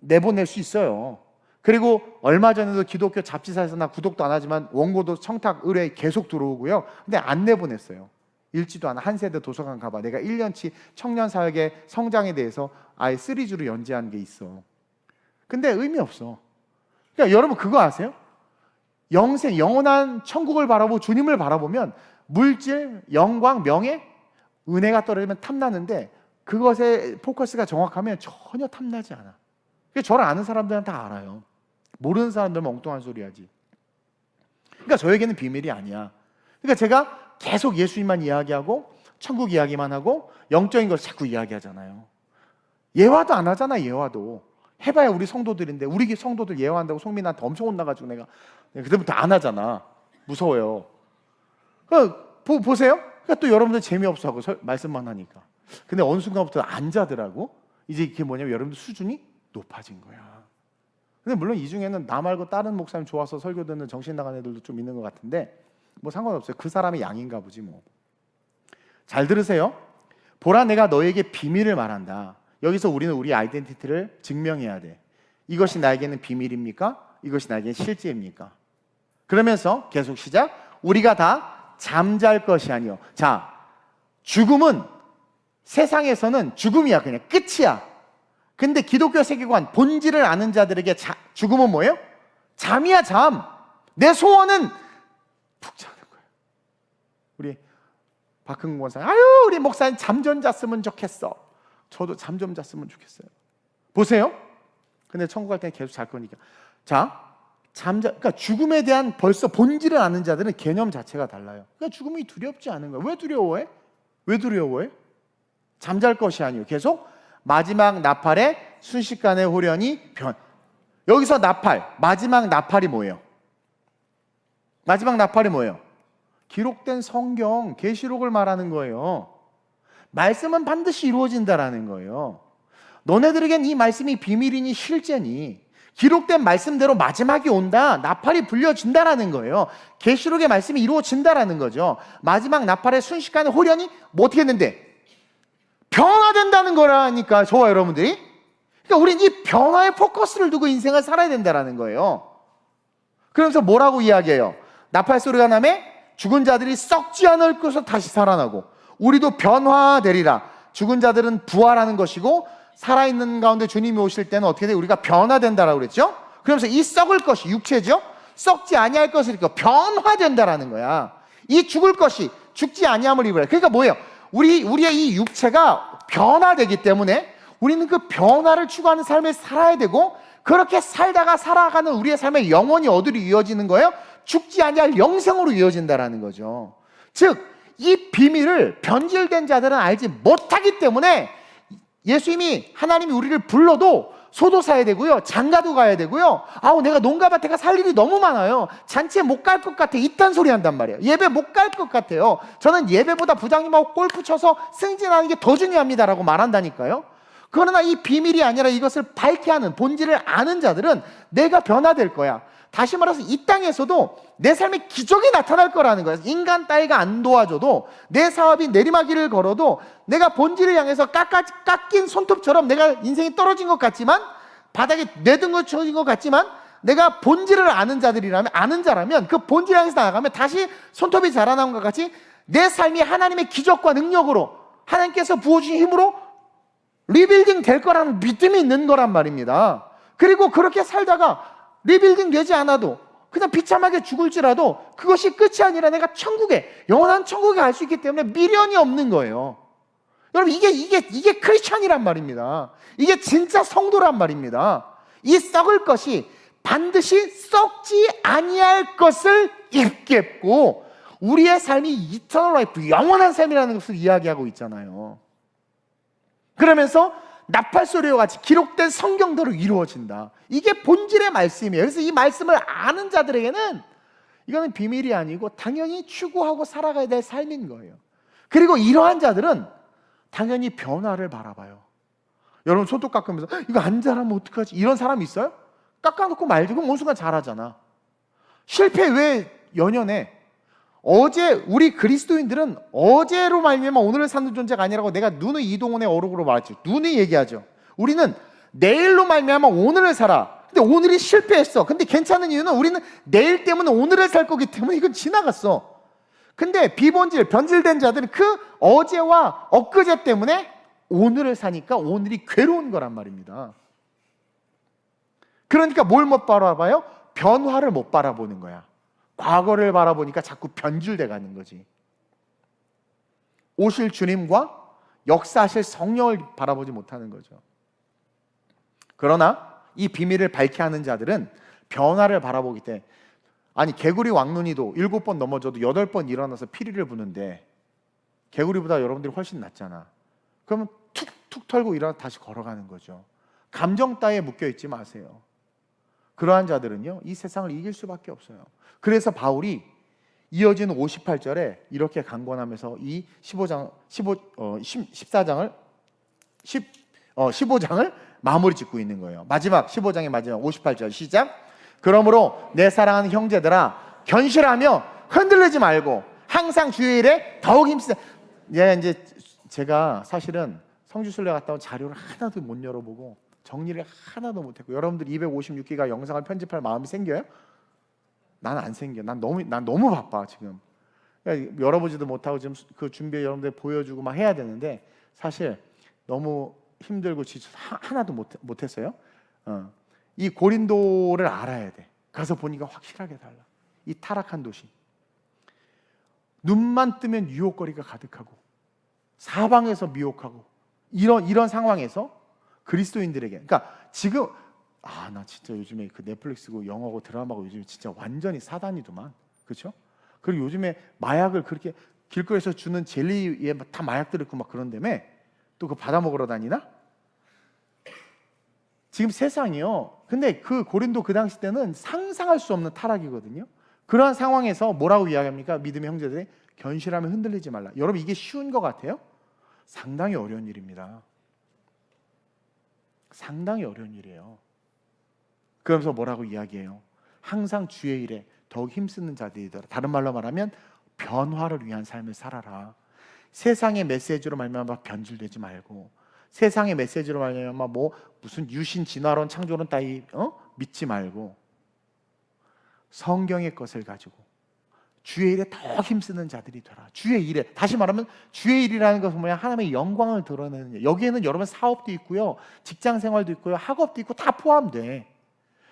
Speaker 1: 내보낼 수 있어요. 그리고 얼마 전에도 기독교 잡지사에서 나 구독도 안 하지만 원고도 청탁 의뢰 계속 들어오고요. 근데 안 내보냈어요. 읽지도 않아. 한 세대 도서관 가봐. 내가 1년치 청년사역의 성장에 대해서 아예 시리즈로 연재한 게 있어. 근데 의미 없어. 그러니까 여러분 그거 아세요? 영생, 영원한 천국을 바라보고 주님을 바라보면 물질, 영광, 명예, 은혜가 떨어지면 탐나는데 그것에 포커스가 정확하면 전혀 탐나지 않아. 저를 아는 사람들은 다 알아요. 모르는 사람들은 엉뚱한 소리 하지. 그러니까 저에게는 비밀이 아니야. 그러니까 제가 계속 예수님만 이야기하고 천국 이야기만 하고 영적인 걸 자꾸 이야기하잖아요. 예화도 안 하잖아. 예화도 해봐야 우리 성도들인데, 우리 성도들 예화한다고 송민한테 엄청 혼나가지고 내가 그때부터 안 하잖아. 무서워요. 보세요. 그러니까 또 여러분들 재미없어하고 말씀만 하니까. 근데 어느 순간부터 안 자더라고. 이제 이게 뭐냐면 여러분들 수준이 높아진 거야. 근데 물론 이 중에는 나 말고 다른 목사님 좋아서 설교 듣는 정신 나간 애들도 좀 있는 것 같은데 뭐 상관없어요. 그 사람이 양인가 보지 뭐. 잘 들으세요. 보라, 내가 너에게 비밀을 말한다. 여기서 우리는 우리 아이덴티티를 증명해야 돼. 이것이 나에게는 비밀입니까? 이것이 나에게는 실제입니까? 그러면서 계속 시작. 우리가 다 잠잘 것이 아니요. 자, 죽음은 세상에서는 죽음이야. 그냥 끝이야. 근데 기독교 세계관, 본질을 아는 자들에게 죽음은 뭐예요? 잠이야, 잠. 내 소원은 푹 자는 거예요. 우리 박흥 권사, 아유, 우리 목사님 잠 좀 잤으면 좋겠어. 저도 잠 좀 잤으면 좋겠어요. 보세요. 근데 천국 갈 때는 계속 잘 거니까. 자, 그러니까 죽음에 대한 벌써 본질을 아는 자들은 개념 자체가 달라요. 그러니까 죽음이 두렵지 않은 거예요. 왜 두려워해? 왜 두려워해? 잠잘 것이 아니에요. 계속 마지막 나팔에 순식간에 호련히 여기서 나팔, 마지막 나팔이 뭐예요? 마지막 나팔이 뭐예요? 기록된 성경, 계시록을 말하는 거예요. 말씀은 반드시 이루어진다라는 거예요. 너네들에겐 이 말씀이 비밀이니 실제니 기록된 말씀대로 마지막이 온다, 나팔이 불려진다라는 거예요. 계시록의 말씀이 이루어진다라는 거죠. 마지막 나팔에 순식간에 호련히 뭐 어떻게 했는데? 변화된다는 거라니까, 저와 여러분들이. 그러니까 우린 이 변화에 포커스를 두고 인생을 살아야 된다라는 거예요. 그러면서 뭐라고 이야기해요? 나팔 소리가 나면 죽은 자들이 썩지 않을 것으로 다시 살아나고 우리도 변화되리라. 죽은 자들은 부활하는 것이고 살아있는 가운데 주님이 오실 때는 어떻게 돼? 우리가 변화된다라고 그랬죠? 그러면서 이 썩을 것이 육체죠? 썩지 아니할 것이니까 변화된다라는 거야. 이 죽을 것이 죽지 아니함을 입으라. 그러니까 뭐예요? 우리의 이 육체가 변화되기 때문에 우리는 그 변화를 추구하는 삶을 살아야 되고, 그렇게 살다가 살아가는 우리의 삶의 영혼이 어디로 이어지는 거예요? 죽지 아니할 영생으로 이어진다라는 거죠. 즉, 이 비밀을 변질된 자들은 알지 못하기 때문에 예수님이, 하나님이 우리를 불러도 소도 사야 되고요, 장가도 가야 되고요, 아우 내가 농가밭에 살 일이 너무 많아요, 잔치에 못 갈 것 같아, 이딴 소리 한단 말이에요. 예배 못 갈 것 같아요. 저는 예배보다 부장님하고 골프 쳐서 승진하는 게 더 중요합니다라고 말한다니까요. 그러나 이 비밀이 아니라 이것을 밝게 하는, 본질을 아는 자들은 내가 변화될 거야. 다시 말해서 이 땅에서도 내 삶에 기적이 나타날 거라는 거예요. 인간 따위가 안 도와줘도, 내 사업이 내리막길을 걸어도, 내가 본질을 향해서 깎인 손톱처럼 내가 인생이 떨어진 것 같지만, 바닥에 내등거쳐진 것 같지만, 내가 본질을 아는 자라면 그 본질을 향해서 나아가면 다시 손톱이 자라나온 것 같이 내 삶이 하나님의 기적과 능력으로, 하나님께서 부어주신 힘으로 리빌딩 될 거라는 믿음이 있는 거란 말입니다. 그리고 그렇게 살다가 리빌딩 되지 않아도 그냥 비참하게 죽을지라도 그것이 끝이 아니라 내가 천국에, 영원한 천국에 갈 수 있기 때문에 미련이 없는 거예요. 여러분, 이게 크리스찬이란 말입니다. 이게 진짜 성도란 말입니다. 이 썩을 것이 반드시 썩지 아니할 것을 입겠고, 우리의 삶이 이터널 라이프, 영원한 삶이라는 것을 이야기하고 있잖아요. 그러면서 나팔 소리와 같이 기록된 성경대로 이루어진다. 이게 본질의 말씀이에요. 그래서 이 말씀을 아는 자들에게는 이거는 비밀이 아니고 당연히 추구하고 살아가야 될 삶인 거예요. 그리고 이러한 자들은 당연히 변화를 바라봐요. 여러분, 손톱 깎으면서 이거 안 자라면 어떡하지? 이런 사람 있어요? 깎아놓고 말고 어느 순간 자라잖아. 실패 왜 연연해? 어제, 우리 그리스도인들은 어제로 말미암아 오늘을 사는 존재가 아니라고 내가 누누이 이동훈의 어록으로 말했죠. 누누이 얘기하죠. 우리는 내일로 말미암아 오늘을 살아. 근데 오늘이 실패했어. 근데 괜찮은 이유는 우리는 내일 때문에 오늘을 살 거기 때문에 이건 지나갔어. 근데 비본질, 변질된 자들은 그 어제와 엊그제 때문에 오늘을 사니까 오늘이 괴로운 거란 말입니다. 그러니까 뭘 못 바라봐요? 변화를 못 바라보는 거야. 과거를 바라보니까 자꾸 변질돼 가는 거지. 오실 주님과 역사하실 성령을 바라보지 못하는 거죠. 그러나 이 비밀을 밝게 하는 자들은 변화를 바라보기 때문에, 아니 개구리 왕눈이도 7번 넘어져도 8번 일어나서 피리를 부는데 개구리보다 여러분들이 훨씬 낫잖아. 그러면 툭툭 털고 일어나 다시 걸어가는 거죠. 감정 따위에 묶여있지 마세요. 그러한 자들은요, 이 세상을 이길 수밖에 없어요. 그래서 바울이 이어지는 58절에 이렇게 강권하면서 이 15장을 마무리 짓고 있는 거예요. 마지막 15장의 마지막 58절 시작. 그러므로 내 사랑하는 형제들아, 견실하며 흔들리지 말고 항상 주의 일에 더욱 힘쓰자. 이제 제가 사실은 성주순례 갔다 온 자료를 하나도 못 열어보고 정리를 하나도 못했고, 여러분들 256기가 영상을 편집할 마음이 생겨요? 난 안 생겨. 난 너무 바빠 지금. 그러니까 열어보지도 못하고 지금 그 준비에 여러분들 보여주고 막 해야 되는데, 사실 너무 힘들고 지쳐 하나도 못했어요. 이 고린도를 알아야 돼. 가서 보니까 확실하게 달라. 이 타락한 도시. 눈만 뜨면 유혹거리가 가득하고 사방에서 미혹하고 이런 상황에서 그리스도인들에게, 그러니까 지금 나 진짜 요즘에 그 넷플릭스고 영화고 드라마고 요즘에 진짜 완전히 사단이더만, 그렇죠? 그리고 요즘에 마약을 그렇게 길거리에서 주는 젤리에 다 마약 들었고 막 그런다며 또 그거 받아 먹으러 다니나? 지금 세상이요. 근데 그 고린도 그 당시 때는 상상할 수 없는 타락이거든요. 그러한 상황에서 뭐라고 이야기합니까? 믿음의 형제들이 견실하면 흔들리지 말라. 여러분, 이게 쉬운 것 같아요? 상당히 어려운 일입니다. 상당히 어려운 일이에요. 그러면서 뭐라고 이야기해요? 항상 주의 일에 더욱 힘쓰는 자들이더라. 다른 말로 말하면 변화를 위한 삶을 살아라. 세상의 메시지로 말미암아 변질되지 말고, 세상의 메시지로 말미암아 뭐 무슨 유신 진화론 창조론 따위 믿지 말고, 성경의 것을 가지고 주의 일에 더 힘쓰는 자들이 되라. 주의 일에, 다시 말하면 주의 일이라는 것은 뭐냐? 하나님의 영광을 드러내는 일. 여기에는 여러분 사업도 있고요, 직장 생활도 있고요, 학업도 있고 다 포함돼.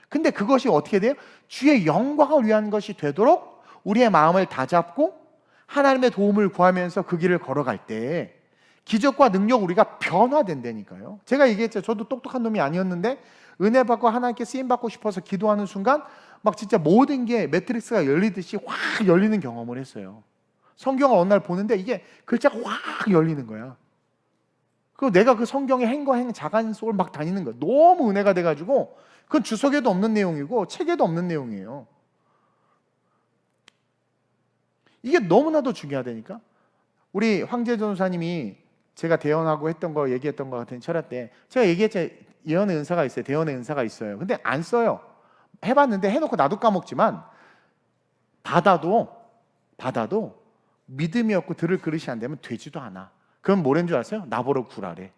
Speaker 1: 근데 그것이 어떻게 돼요? 주의 영광을 위한 것이 되도록 우리의 마음을 다잡고 하나님의 도움을 구하면서 그 길을 걸어갈 때 기적과 능력, 우리가 변화된다니까요. 제가 얘기했죠. 저도 똑똑한 놈이 아니었는데 은혜 받고 하나님께 쓰임 받고 싶어서 기도하는 순간 막 진짜 모든 게 매트릭스가 열리듯이 확 열리는 경험을 했어요. 성경을 어느 날 보는데 이게 글자가 확 열리는 거야. 그리고 내가 그 성경의 행과 자간 속을 막 다니는 거야. 너무 은혜가 돼가지고 그건 주석에도 없는 내용이고 책에도 없는 내용이에요. 이게 너무나도 중요하다니까. 우리 황재 전도사님이 제가 대언하고 했던 거 얘기했던 것 같은 철야 때 제가 얘기했죠. 예언의 은사가 있어요. 대언의 은사가 있어요. 근데 안 써요. 해봤는데 해놓고 나도 까먹지만 받아도 믿음이 없고 들을 그릇이 안 되면 되지도 않아. 그럼 뭐라는 줄 아세요? 나보러 구라래.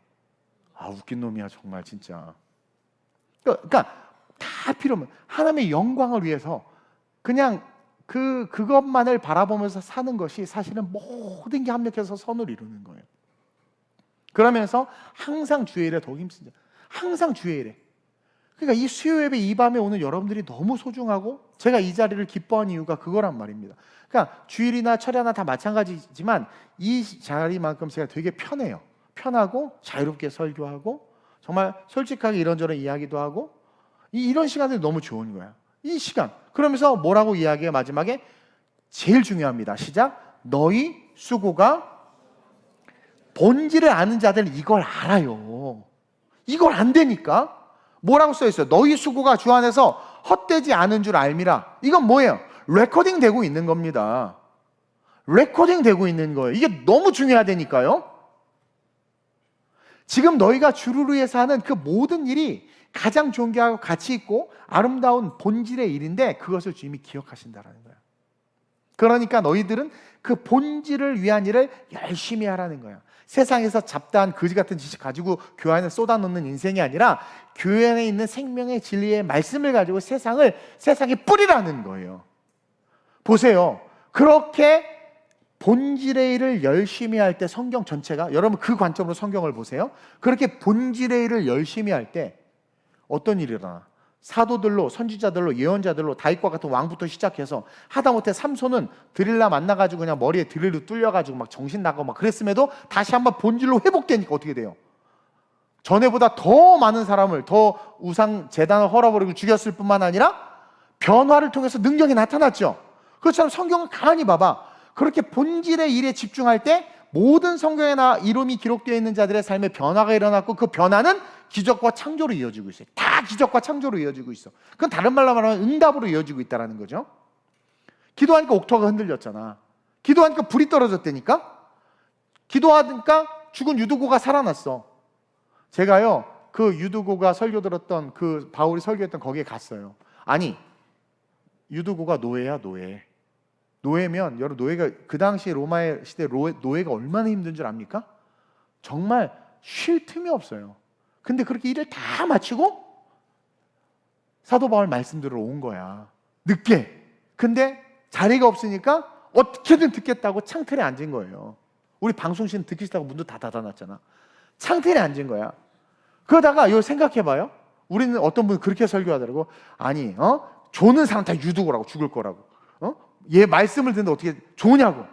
Speaker 1: 웃긴 놈이야 정말 진짜. 그러니까 다 필요 없는 하나님의 영광을 위해서 그냥 그것만을 바라보면서 사는 것이 사실은 모든 게 합력해서 선을 이루는 거예요. 그러면서 항상 주의 일에 더 힘쓰자. 항상 주의 일에. 그러니까 이 수요 예배 이 밤에 오는 여러분들이 너무 소중하고 제가 이 자리를 기뻐하는 이유가 그거란 말입니다. 그러니까 주일이나 철야나 다 마찬가지지만 이 자리만큼 제가 되게 편해요. 편하고 자유롭게 설교하고 정말 솔직하게 이런저런 이야기도 하고 이런 시간들이 너무 좋은 거야. 이 시간. 그러면서 뭐라고 이야기해요? 마지막에 제일 중요합니다. 시작. 너희 수고가 본질을 아는 자들은 이걸 알아요. 이걸 안 되니까 뭐라고 써있어요? 너희 수고가 주 안에서 헛되지 않은 줄 알미라. 이건 뭐예요? 레코딩 되고 있는 겁니다. 레코딩 되고 있는 거예요. 이게 너무 중요하다니까요. 지금 너희가 주를 위해서 하는 그 모든 일이 가장 존귀하고 가치 있고 아름다운 본질의 일인데 그것을 주님이 기억하신다라는 거예요. 그러니까 너희들은 그 본질을 위한 일을 열심히 하라는 거예요. 세상에서 잡다한 거지 같은 지식 가지고 교회 안에 쏟아놓는 인생이 아니라 교회 안에 있는 생명의 진리의 말씀을 가지고 세상에 뿌리라는 거예요. 보세요. 그렇게 본질의 일을 열심히 할 때 성경 전체가, 여러분 그 관점으로 성경을 보세요. 그렇게 본질의 일을 열심히 할 때 어떤 일이 일어나? 사도들로, 선지자들로, 예언자들로 다윗과 같은 왕부터 시작해서 하다못해 삼손은 드릴라 만나가지고 그냥 머리에 드릴로 뚫려가지고 막 정신 나가고 막 그랬음에도 다시 한번 본질로 회복되니까 어떻게 돼요? 전에보다 더 많은 사람을, 더 우상 재단을 헐어버리고 죽였을 뿐만 아니라 변화를 통해서 능력이 나타났죠. 그렇처럼 성경을 가만히 봐봐. 그렇게 본질의 일에 집중할 때 모든 성경에 이름이 기록되어 있는 자들의 삶에 변화가 일어났고 그 변화는 기적과 창조로 이어지고 있어요. 다 기적과 창조로 이어지고 있어. 그건 다른 말로 말하면 응답으로 이어지고 있다는 거죠. 기도하니까 옥토가 흔들렸잖아. 기도하니까 불이 떨어졌다니까. 기도하니까 죽은 유두고가 살아났어. 제가요 그 유두고가 설교 들었던 그 바울이 설교했던 거기에 갔어요. 아니 유두고가 노예야 노예. 노예면 여러분 노예가 그 당시 로마의 시대 노예가 얼마나 힘든 줄 압니까? 정말 쉴 틈이 없어요. 근데 그렇게 일을 다 마치고 사도 바울 말씀 들으러 온 거야. 늦게. 근데 자리가 없으니까 어떻게든 듣겠다고 창틀에 앉은 거예요. 우리 방송신 듣기 싫다고 문도 다 닫아놨잖아. 창틀에 앉은 거야. 그러다가 이거 생각해봐요. 우리는 어떤 분이 그렇게 설교하더라고. 아니, 조는 사람 다 유도고라고, 죽을 거라고. 얘 말씀을 듣는데 어떻게 좋으냐고.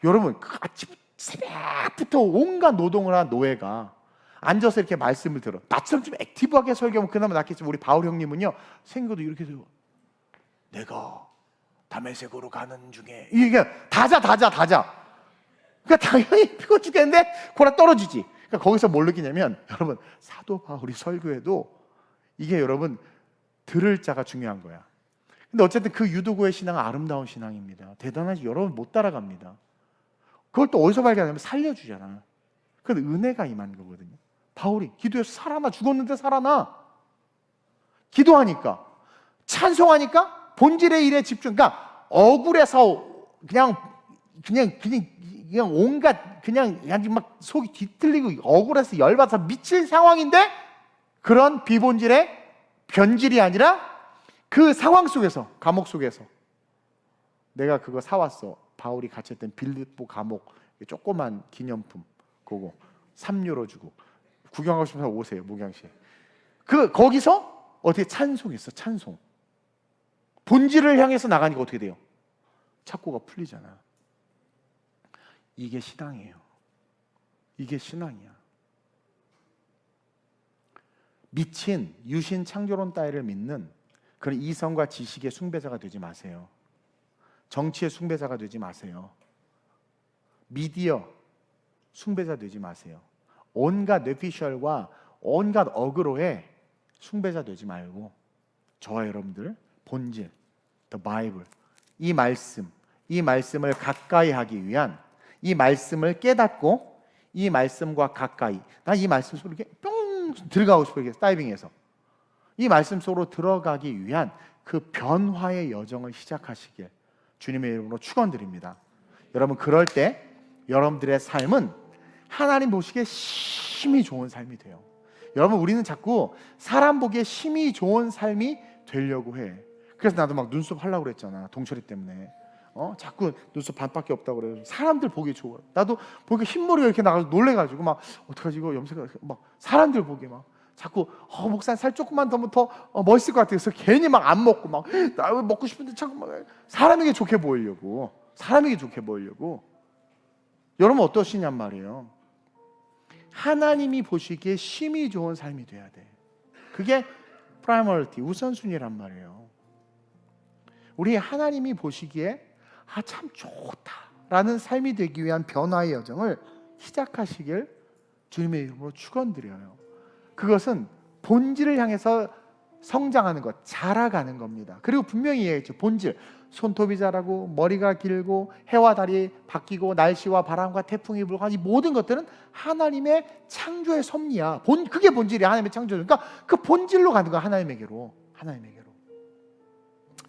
Speaker 1: 여러분, 그 아침 새벽부터 온갖 노동을 한 노예가 앉아서 이렇게 말씀을 들어. 나처럼 좀 액티브하게 설교하면 그나마 낫겠지만 우리 바울 형님은요, 생각도 이렇게 들고, 내가 다메섹으로 가는 중에, 이게 다자. 그러니까 당연히 피곤 죽겠는데 고라 떨어지지. 그러니까 거기서 뭘 느끼냐면, 여러분, 사도 바울이 설교해도 이게 여러분 들을 자가 중요한 거야. 근데 어쨌든 그 유도구의 신앙은 아름다운 신앙입니다. 대단하지. 여러분 못 따라갑니다. 그걸 또 어디서 발견하냐면 살려주잖아. 그건 은혜가 임한 거거든요. 바울이 기도해서 살아나, 죽었는데 살아나. 기도하니까, 찬송하니까 본질의 일에 집중. 그러니까 억울해서 그냥 온갖 그냥 막 속이 뒤틀리고 억울해서 열받아서 미칠 상황인데, 그런 비본질의 변질이 아니라 그 상황 속에서, 감옥 속에서 내가 그거 사왔어. 바울이 갇혔던 빌립보 감옥 조그만 기념품, 그거 3유로 주고 구경하고 싶어서 오세요, 목양시에. 거기서 어떻게 찬송했어. 찬송. 본질을 향해서 나가니까 어떻게 돼요? 착고가 풀리잖아. 이게 신앙이에요. 이게 신앙이야. 미친 유신 창조론 따위를 믿는 그런 이성과 지식의 숭배자가 되지 마세요. 정치의 숭배자가 되지 마세요. 미디어 숭배자 되지 마세요. 온갖 뇌피셜과 온갖 어그로에 숭배자 되지 말고, 저와 여러분들 본질, The Bible, 이 말씀을 가까이 하기 위한, 이 말씀을 깨닫고 이 말씀과 가까이, 난 이 말씀 속으로 이렇게 뿅 들어가고 싶어요. 이렇게 다이빙해서 이 말씀 속으로 들어가기 위한 그 변화의 여정을 시작하시길 주님의 이름으로 축원드립니다. 여러분, 그럴 때 여러분들의 삶은 하나님 보시기에 심히 좋은 삶이 돼요. 여러분, 우리는 자꾸 사람 보기에 심히 좋은 삶이 되려고 해. 그래서 나도 막 눈썹 하려고 그랬잖아, 동철이 때문에. 자꾸 눈썹 반밖에 없다고 그래요. 사람들 보기에 좋아. 나도 보기에 흰머리가 이렇게 나가서 놀래가지고 막 어떡하지 이거 염색을, 막 사람들 보기에 막 자꾸 목사님 살 조금만 더 멋있을 것 같아서 괜히 막 안 먹고, 막 나 먹고 싶은데 자꾸 막 사람에게 좋게 보이려고. 여러분 어떠시냔 말이에요. 하나님이 보시기에 심히 좋은 삶이 돼야 돼. 그게 프라이머리티, 우선순위란 말이에요. 우리 하나님이 보시기에 참 좋다라는 삶이 되기 위한 변화의 여정을 시작하시길 주님의 이름으로 축원드려요. 그것은 본질을 향해서 성장하는 것, 자라가는 겁니다. 그리고 분명히 얘기했죠. 본질, 손톱이 자라고 머리가 길고 해와 달이 바뀌고 날씨와 바람과 태풍이 불고, 이 모든 것들은 하나님의 창조의 섭리야. 그게 본질이야. 하나님의 창조. 그러니까 그 본질로 가는 거야. 하나님에게로.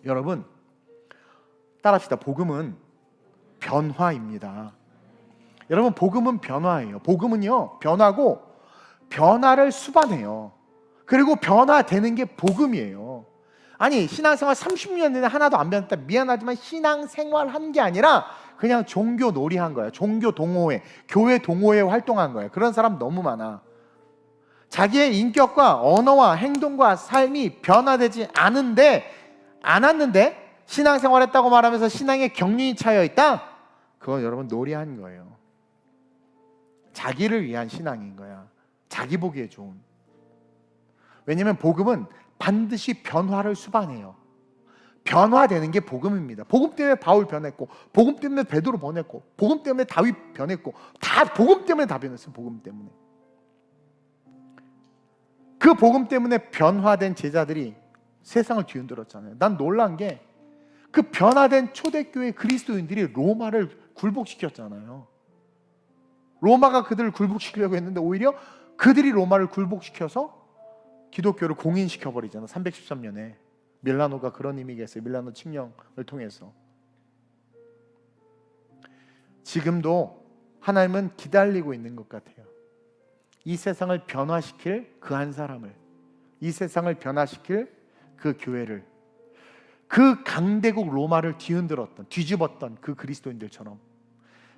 Speaker 1: 여러분 따라합시다. 복음은 변화입니다. 여러분, 복음은 변화예요. 복음은요, 변화고 변화를 수반해요. 그리고 변화되는 게 복음이에요. 아니, 신앙생활 30년 내내 하나도 안 변했다. 미안하지만 신앙생활 한 게 아니라 그냥 종교 놀이한 거야. 종교 동호회, 교회 동호회 활동한 거야. 그런 사람 너무 많아. 자기의 인격과 언어와 행동과 삶이 변화되지 않았는데 신앙생활 했다고 말하면서 신앙에 경륜이 차여 있다? 그건 여러분 놀이한 거예요. 자기를 위한 신앙인 거야. 자기 보기에 좋은. 왜냐하면 복음은 반드시 변화를 수반해요. 변화되는 게 복음입니다. 복음 때문에 바울 변했고, 복음 때문에 베드로 변했고, 복음 때문에 다윗 변했고, 다 복음 때문에 다 변했어요. 복음 때문에. 그 복음 때문에 변화된 제자들이 세상을 뒤흔들었잖아요. 난 놀란 게 그 변화된 초대교회 그리스도인들이 로마를 굴복시켰잖아요. 로마가 그들을 굴복시키려고 했는데 오히려 그들이 로마를 굴복시켜서 기독교를 공인시켜버리잖아. 313년에 밀라노가 그런 의미겠어요. 밀라노 칙령을 통해서. 지금도 하나님은 기다리고 있는 것 같아요. 이 세상을 변화시킬 그 한 사람을, 이 세상을 변화시킬 그 교회를, 그 강대국 로마를 뒤집었던 그 그리스도인들처럼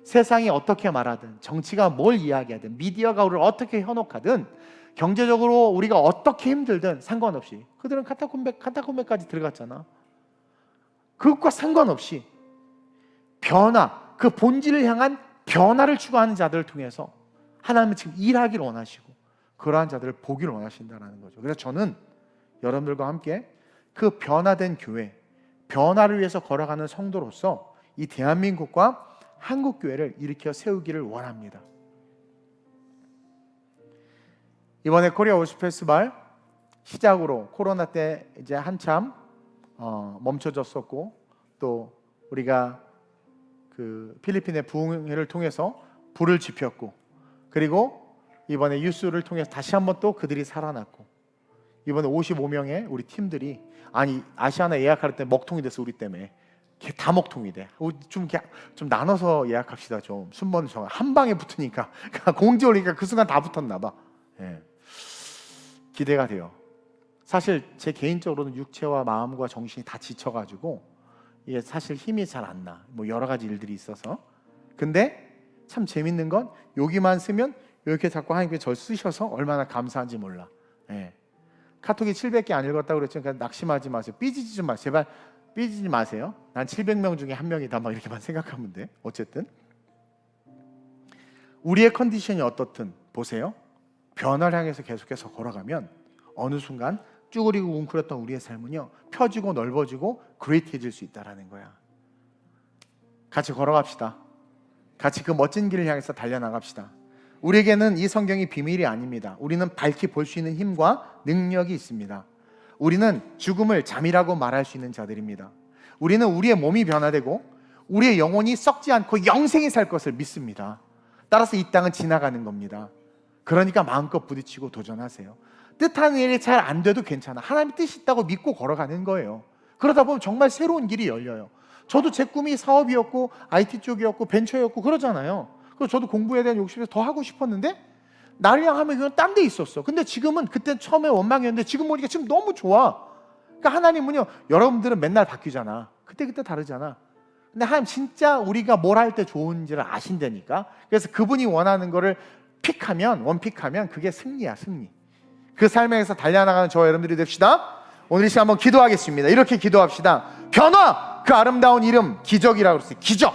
Speaker 1: 세상이 어떻게 말하든, 정치가 뭘 이야기하든, 미디어가 우리를 어떻게 현혹하든, 경제적으로 우리가 어떻게 힘들든 상관없이, 그들은 카타콤베까지 들어갔잖아. 그것과 상관없이 변화, 그 본질을 향한 변화를 추구하는 자들을 통해서 하나님은 지금 일하기를 원하시고 그러한 자들을 보기를 원하신다는 거죠. 그래서 저는 여러분들과 함께 그 변화된 교회, 변화를 위해서 걸어가는 성도로서 이 대한민국과 한국교회를 일으켜 세우기를 원합니다. 이번에 코리아 월십 페스티벌 시작으로 코로나 때 이제 한참 멈춰졌었고, 또 우리가 그 필리핀의 부흥회를 통해서 불을 지폈고, 그리고 이번에 유스를 통해서 다시 한번 또 그들이 살아났고, 이번에 55명의 우리 팀들이, 아니 아시아나 예약할 때 먹통이 됐어. 우리 때문에 다 먹통이 돼. 좀 나눠서 예약합시다. 좀 순번을 정해. 한 방에 붙으니까 공지 올리니까 그 순간 다 붙었나 봐. 예. 기대가 돼요. 사실 제 개인적으로는 육체와 마음과 정신이 다 지쳐가지고 이게 사실 힘이 잘 안 나. 뭐 여러 가지 일들이 있어서. 근데 참 재밌는 건 여기만 쓰면 이렇게 자꾸 하나님께 절 쓰셔서 얼마나 감사한지 몰라. 예. 카톡이 700개 안 읽었다고 그랬죠. 그러니까 낙심하지 마세요. 삐지지 좀 마세요. 제발 삐지지 마세요. 난 700명 중에 한 명이다 막 이렇게만 생각하면 돼. 어쨌든 우리의 컨디션이 어떻든 보세요. 변화를 향해서 계속해서 걸어가면 어느 순간 쭈그리고 웅크렸던 우리의 삶은요, 펴지고 넓어지고 그레이트해질 수 있다는 거야. 같이 걸어갑시다. 같이 그 멋진 길을 향해서 달려나갑시다. 우리에게는 이 성경이 비밀이 아닙니다. 우리는 밝히 볼 수 있는 힘과 능력이 있습니다. 우리는 죽음을 잠이라고 말할 수 있는 자들입니다. 우리는 우리의 몸이 변화되고 우리의 영혼이 썩지 않고 영생이 살 것을 믿습니다. 따라서 이 땅은 지나가는 겁니다. 그러니까 마음껏 부딪히고 도전하세요. 뜻하는 일이 잘 안 돼도 괜찮아. 하나님의 뜻이 있다고 믿고 걸어가는 거예요. 그러다 보면 정말 새로운 길이 열려요. 저도 제 꿈이 사업이었고 IT 쪽이었고 벤처였고 그러잖아요. 그래서 저도 공부에 대한 욕심에서 더 하고 싶었는데 나를 향하면 그건 딴 데 있었어. 근데 지금은, 그땐 처음에 원망이었는데 지금 보니까 지금 너무 좋아. 그러니까 하나님은요, 여러분들은 맨날 바뀌잖아. 그때 다르잖아. 근데 하나님 진짜 우리가 뭘 할 때 좋은지를 아신다니까. 그래서 그분이 원하는 거를 원픽하면 그게 승리야, 승리. 그 삶에서 달려나가는 저와 여러분들이 됩시다. 오늘 이 시간 한번 기도하겠습니다. 이렇게 기도합시다. 변화! 그 아름다운 이름 기적이라고 그랬어요. 기적!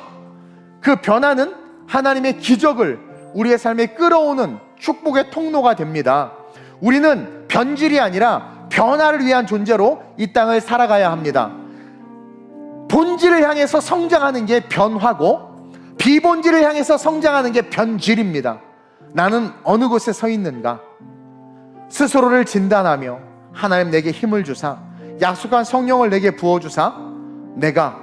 Speaker 1: 그 변화는 하나님의 기적을 우리의 삶에 끌어오는 축복의 통로가 됩니다. 우리는 변질이 아니라 변화를 위한 존재로 이 땅을 살아가야 합니다. 본질을 향해서 성장하는 게 변화고 비본질을 향해서 성장하는 게 변질입니다. 나는 어느 곳에 서 있는가? 스스로를 진단하며 하나님 내게 힘을 주사 약속한 성령을 내게 부어주사 내가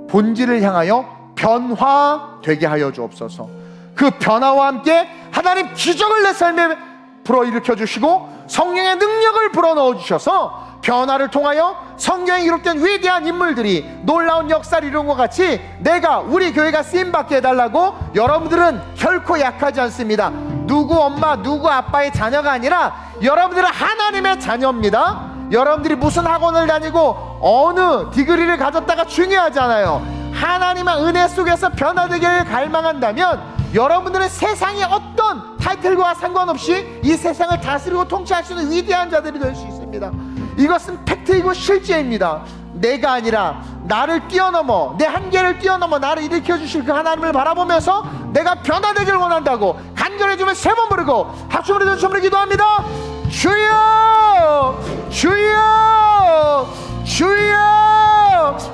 Speaker 1: 본질을 향하여 변화되게 하여 주옵소서. 그 변화와 함께 하나님 기적을 내 삶에 불어일으켜 주시고 성령의 능력을 불어넣어 주셔서 변화를 통하여 성경에 기록된 위대한 인물들이 놀라운 역사를 이룬 것 같이 우리 교회가 쓰임받게 해달라고. 여러분들은 결코 약하지 않습니다. 누구 엄마 누구 아빠의 자녀가 아니라 여러분들은 하나님의 자녀입니다. 여러분들이 무슨 학원을 다니고 어느 디그리를 가졌다가 중요하지 않아요. 하나님의 은혜 속에서 변화되기를 갈망한다면 여러분들은 세상의 어떤 타이틀과 상관없이 이 세상을 다스리고 통치할 수 있는 위대한 자들이 될 수 있습니다. 이것은 팩트이고 실제입니다. 내가 아니라 나를 뛰어넘어, 내 한계를 뛰어넘어 나를 일으켜 주실 그 하나님을 바라보면서 내가 변화되기를 원한다고 간절해지면 세 번 부르고 합심으로 전심으로 기도합니다. 주여 주여 주여.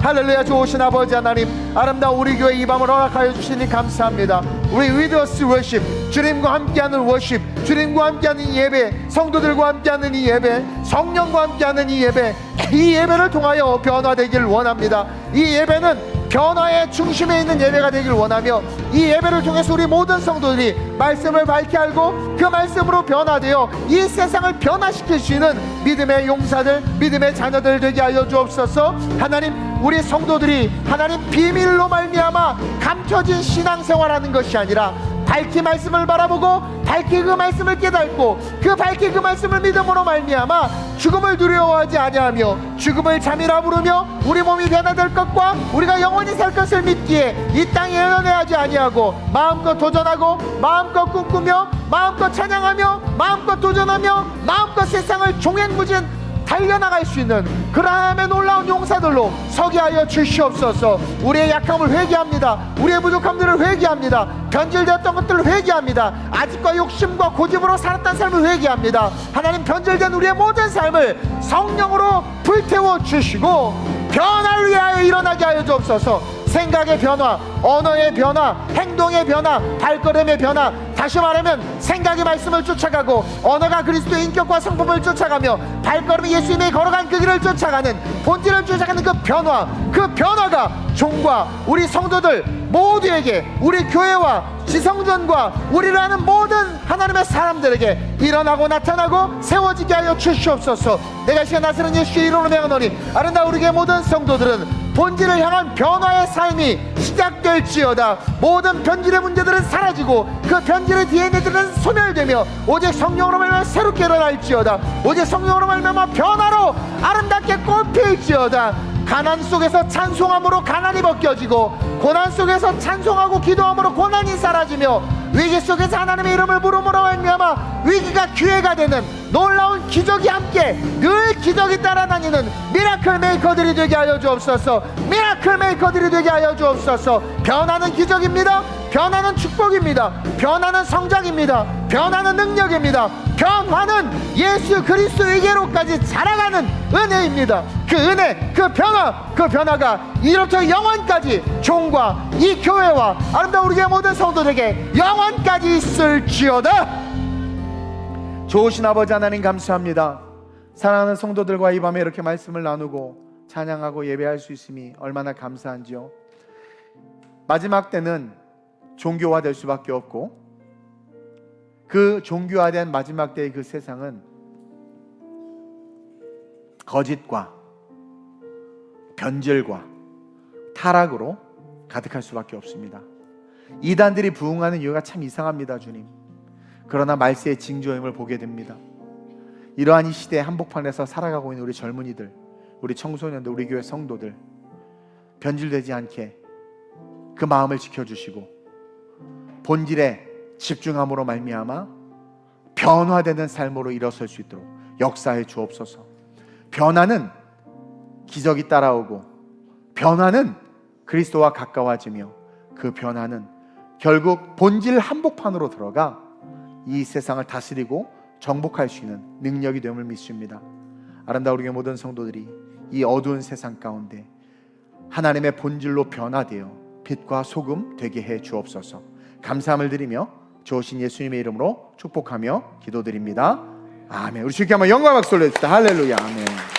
Speaker 1: 할렐루야. 좋으신 아버지 하나님, 아름다운 우리 교회 이 밤을 허락하여 주시니 감사합니다. 우리 With us worship, 주님과 함께하는 워십, 주님과 함께하는 이 예배, 성도들과 함께하는 이 예배, 성령과 함께하는 이 예배, 이 예배를 통하여 변화되길 원합니다. 이 예배는 변화의 중심에 있는 예배가 되길 원하며 이 예배를 통해서 우리 모든 성도들이 말씀을 밝게 알고 그 말씀으로 변화되어 이 세상을 변화시킬 수 있는 믿음의 용사들, 믿음의 자녀들 되게 하여 주옵소서. 하나님, 우리 성도들이 하나님 비밀로 말미암아 감춰진 신앙생활하는 것이 아니라 밝히 말씀을 바라보고 밝히 그 말씀을 깨닫고 그 밝히 그 말씀을 믿음으로 말미암아 죽음을 두려워하지 아니하며 죽음을 잠이라 부르며 우리 몸이 변화될 것과 우리가 영원히 살 것을 믿기에 이 땅에 연연해하지 아니하고 마음껏 도전하고 마음껏 꿈꾸며 마음껏 찬양하며 마음껏 도전하며 마음껏 세상을 종횡무진 달려나갈 수 있는 그러함의 놀라운 용사들로 서게 하여 주시옵소서. 우리의 약함을 회개합니다. 우리의 부족함들을 회개합니다. 변질되었던 것들을 회개합니다. 아집과 욕심과 고집으로 살았던 삶을 회개합니다. 하나님, 변질된 우리의 모든 삶을 성령으로 불태워 주시고 변화를 위하여 일어나게 하여 주옵소서. 생각의 변화, 언어의 변화, 행동의 변화, 발걸음의 변화, 다시 말하면 생각의 말씀을 쫓아가고 언어가 그리스도의 인격과 성품을 쫓아가며 발걸음이 예수님이 걸어간 그 길을 쫓아가는 본질을 쫓아가는 그 변화가 종과 우리 성도들 모두에게, 우리 교회와 지성전과 우리를 아는 모든 하나님의 사람들에게 일어나고 나타나고 세워지게 하여 주시옵소서. 내가 시간 나서는 예수의 이름으로 명하노니 아름다운 우리 교회 모든 성도들은 본질을 향한 변화의 삶이 시작될지어다. 모든 변질의 문제들은 사라지고 그 변질의 DNA들은 소멸되며 오직 성령으로 말미암아 새롭게 일어날지어다. 오직 성령으로 말미암아 변화로 아름답게 꽃필지어다. 가난 속에서 찬송함으로 가난이 벗겨지고 고난 속에서 찬송하고 기도함으로 고난이 사라지며 위기 속에서 하나님의 이름을 부름으로 말미암아 위기가 기회가 되는 놀라운 기적이 함께 늘 기적이 따라다니는 미라클 메이커들이 되게 하여 주옵소서. 미라클 메이커들이 되게 하여 주옵소서. 변화는 기적입니다. 변화는 축복입니다. 변화는 성장입니다. 변화는 능력입니다. 변화는 예수 그리스도에게로까지 자라가는 은혜입니다. 그 은혜, 그 변화가 이로부터 영원까지 종과 이 교회와 아름다운 우리 교회 모든 성도들에게 영원까지 있을지어다. 좋으신 아버지 하나님, 감사합니다. 사랑하는 성도들과 이 밤에 이렇게 말씀을 나누고 찬양하고 예배할 수 있음이 얼마나 감사한지요. 마지막 때는 종교화될 수밖에 없고 그 종교화된 마지막 때의 그 세상은 거짓과 변질과 타락으로 가득할 수밖에 없습니다. 이단들이 부흥하는 이유가 참 이상합니다, 주님. 그러나 말세의 징조임을 보게 됩니다. 이러한 이 시대의 한복판에서 살아가고 있는 우리 젊은이들, 우리 청소년들, 우리 교회 성도들 변질되지 않게 그 마음을 지켜주시고 본질에 집중함으로 말미암아 변화되는 삶으로 일어설 수 있도록 역사해 주옵소서. 변화는 기적이 따라오고 변화는 그리스도와 가까워지며 그 변화는 결국 본질 한복판으로 들어가 이 세상을 다스리고 정복할 수 있는 능력이 됨을 믿습니다. 아름다운 우리 모든 성도들이 이 어두운 세상 가운데 하나님의 본질로 변화되어 빛과 소금 되게 해 주옵소서. 감사함을 드리며 좋으신 예수님의 이름으로 축복하며 기도드립니다. 아멘. 우리 주님께 한번 영광 박수 올려줍시다. 할렐루야. 아멘.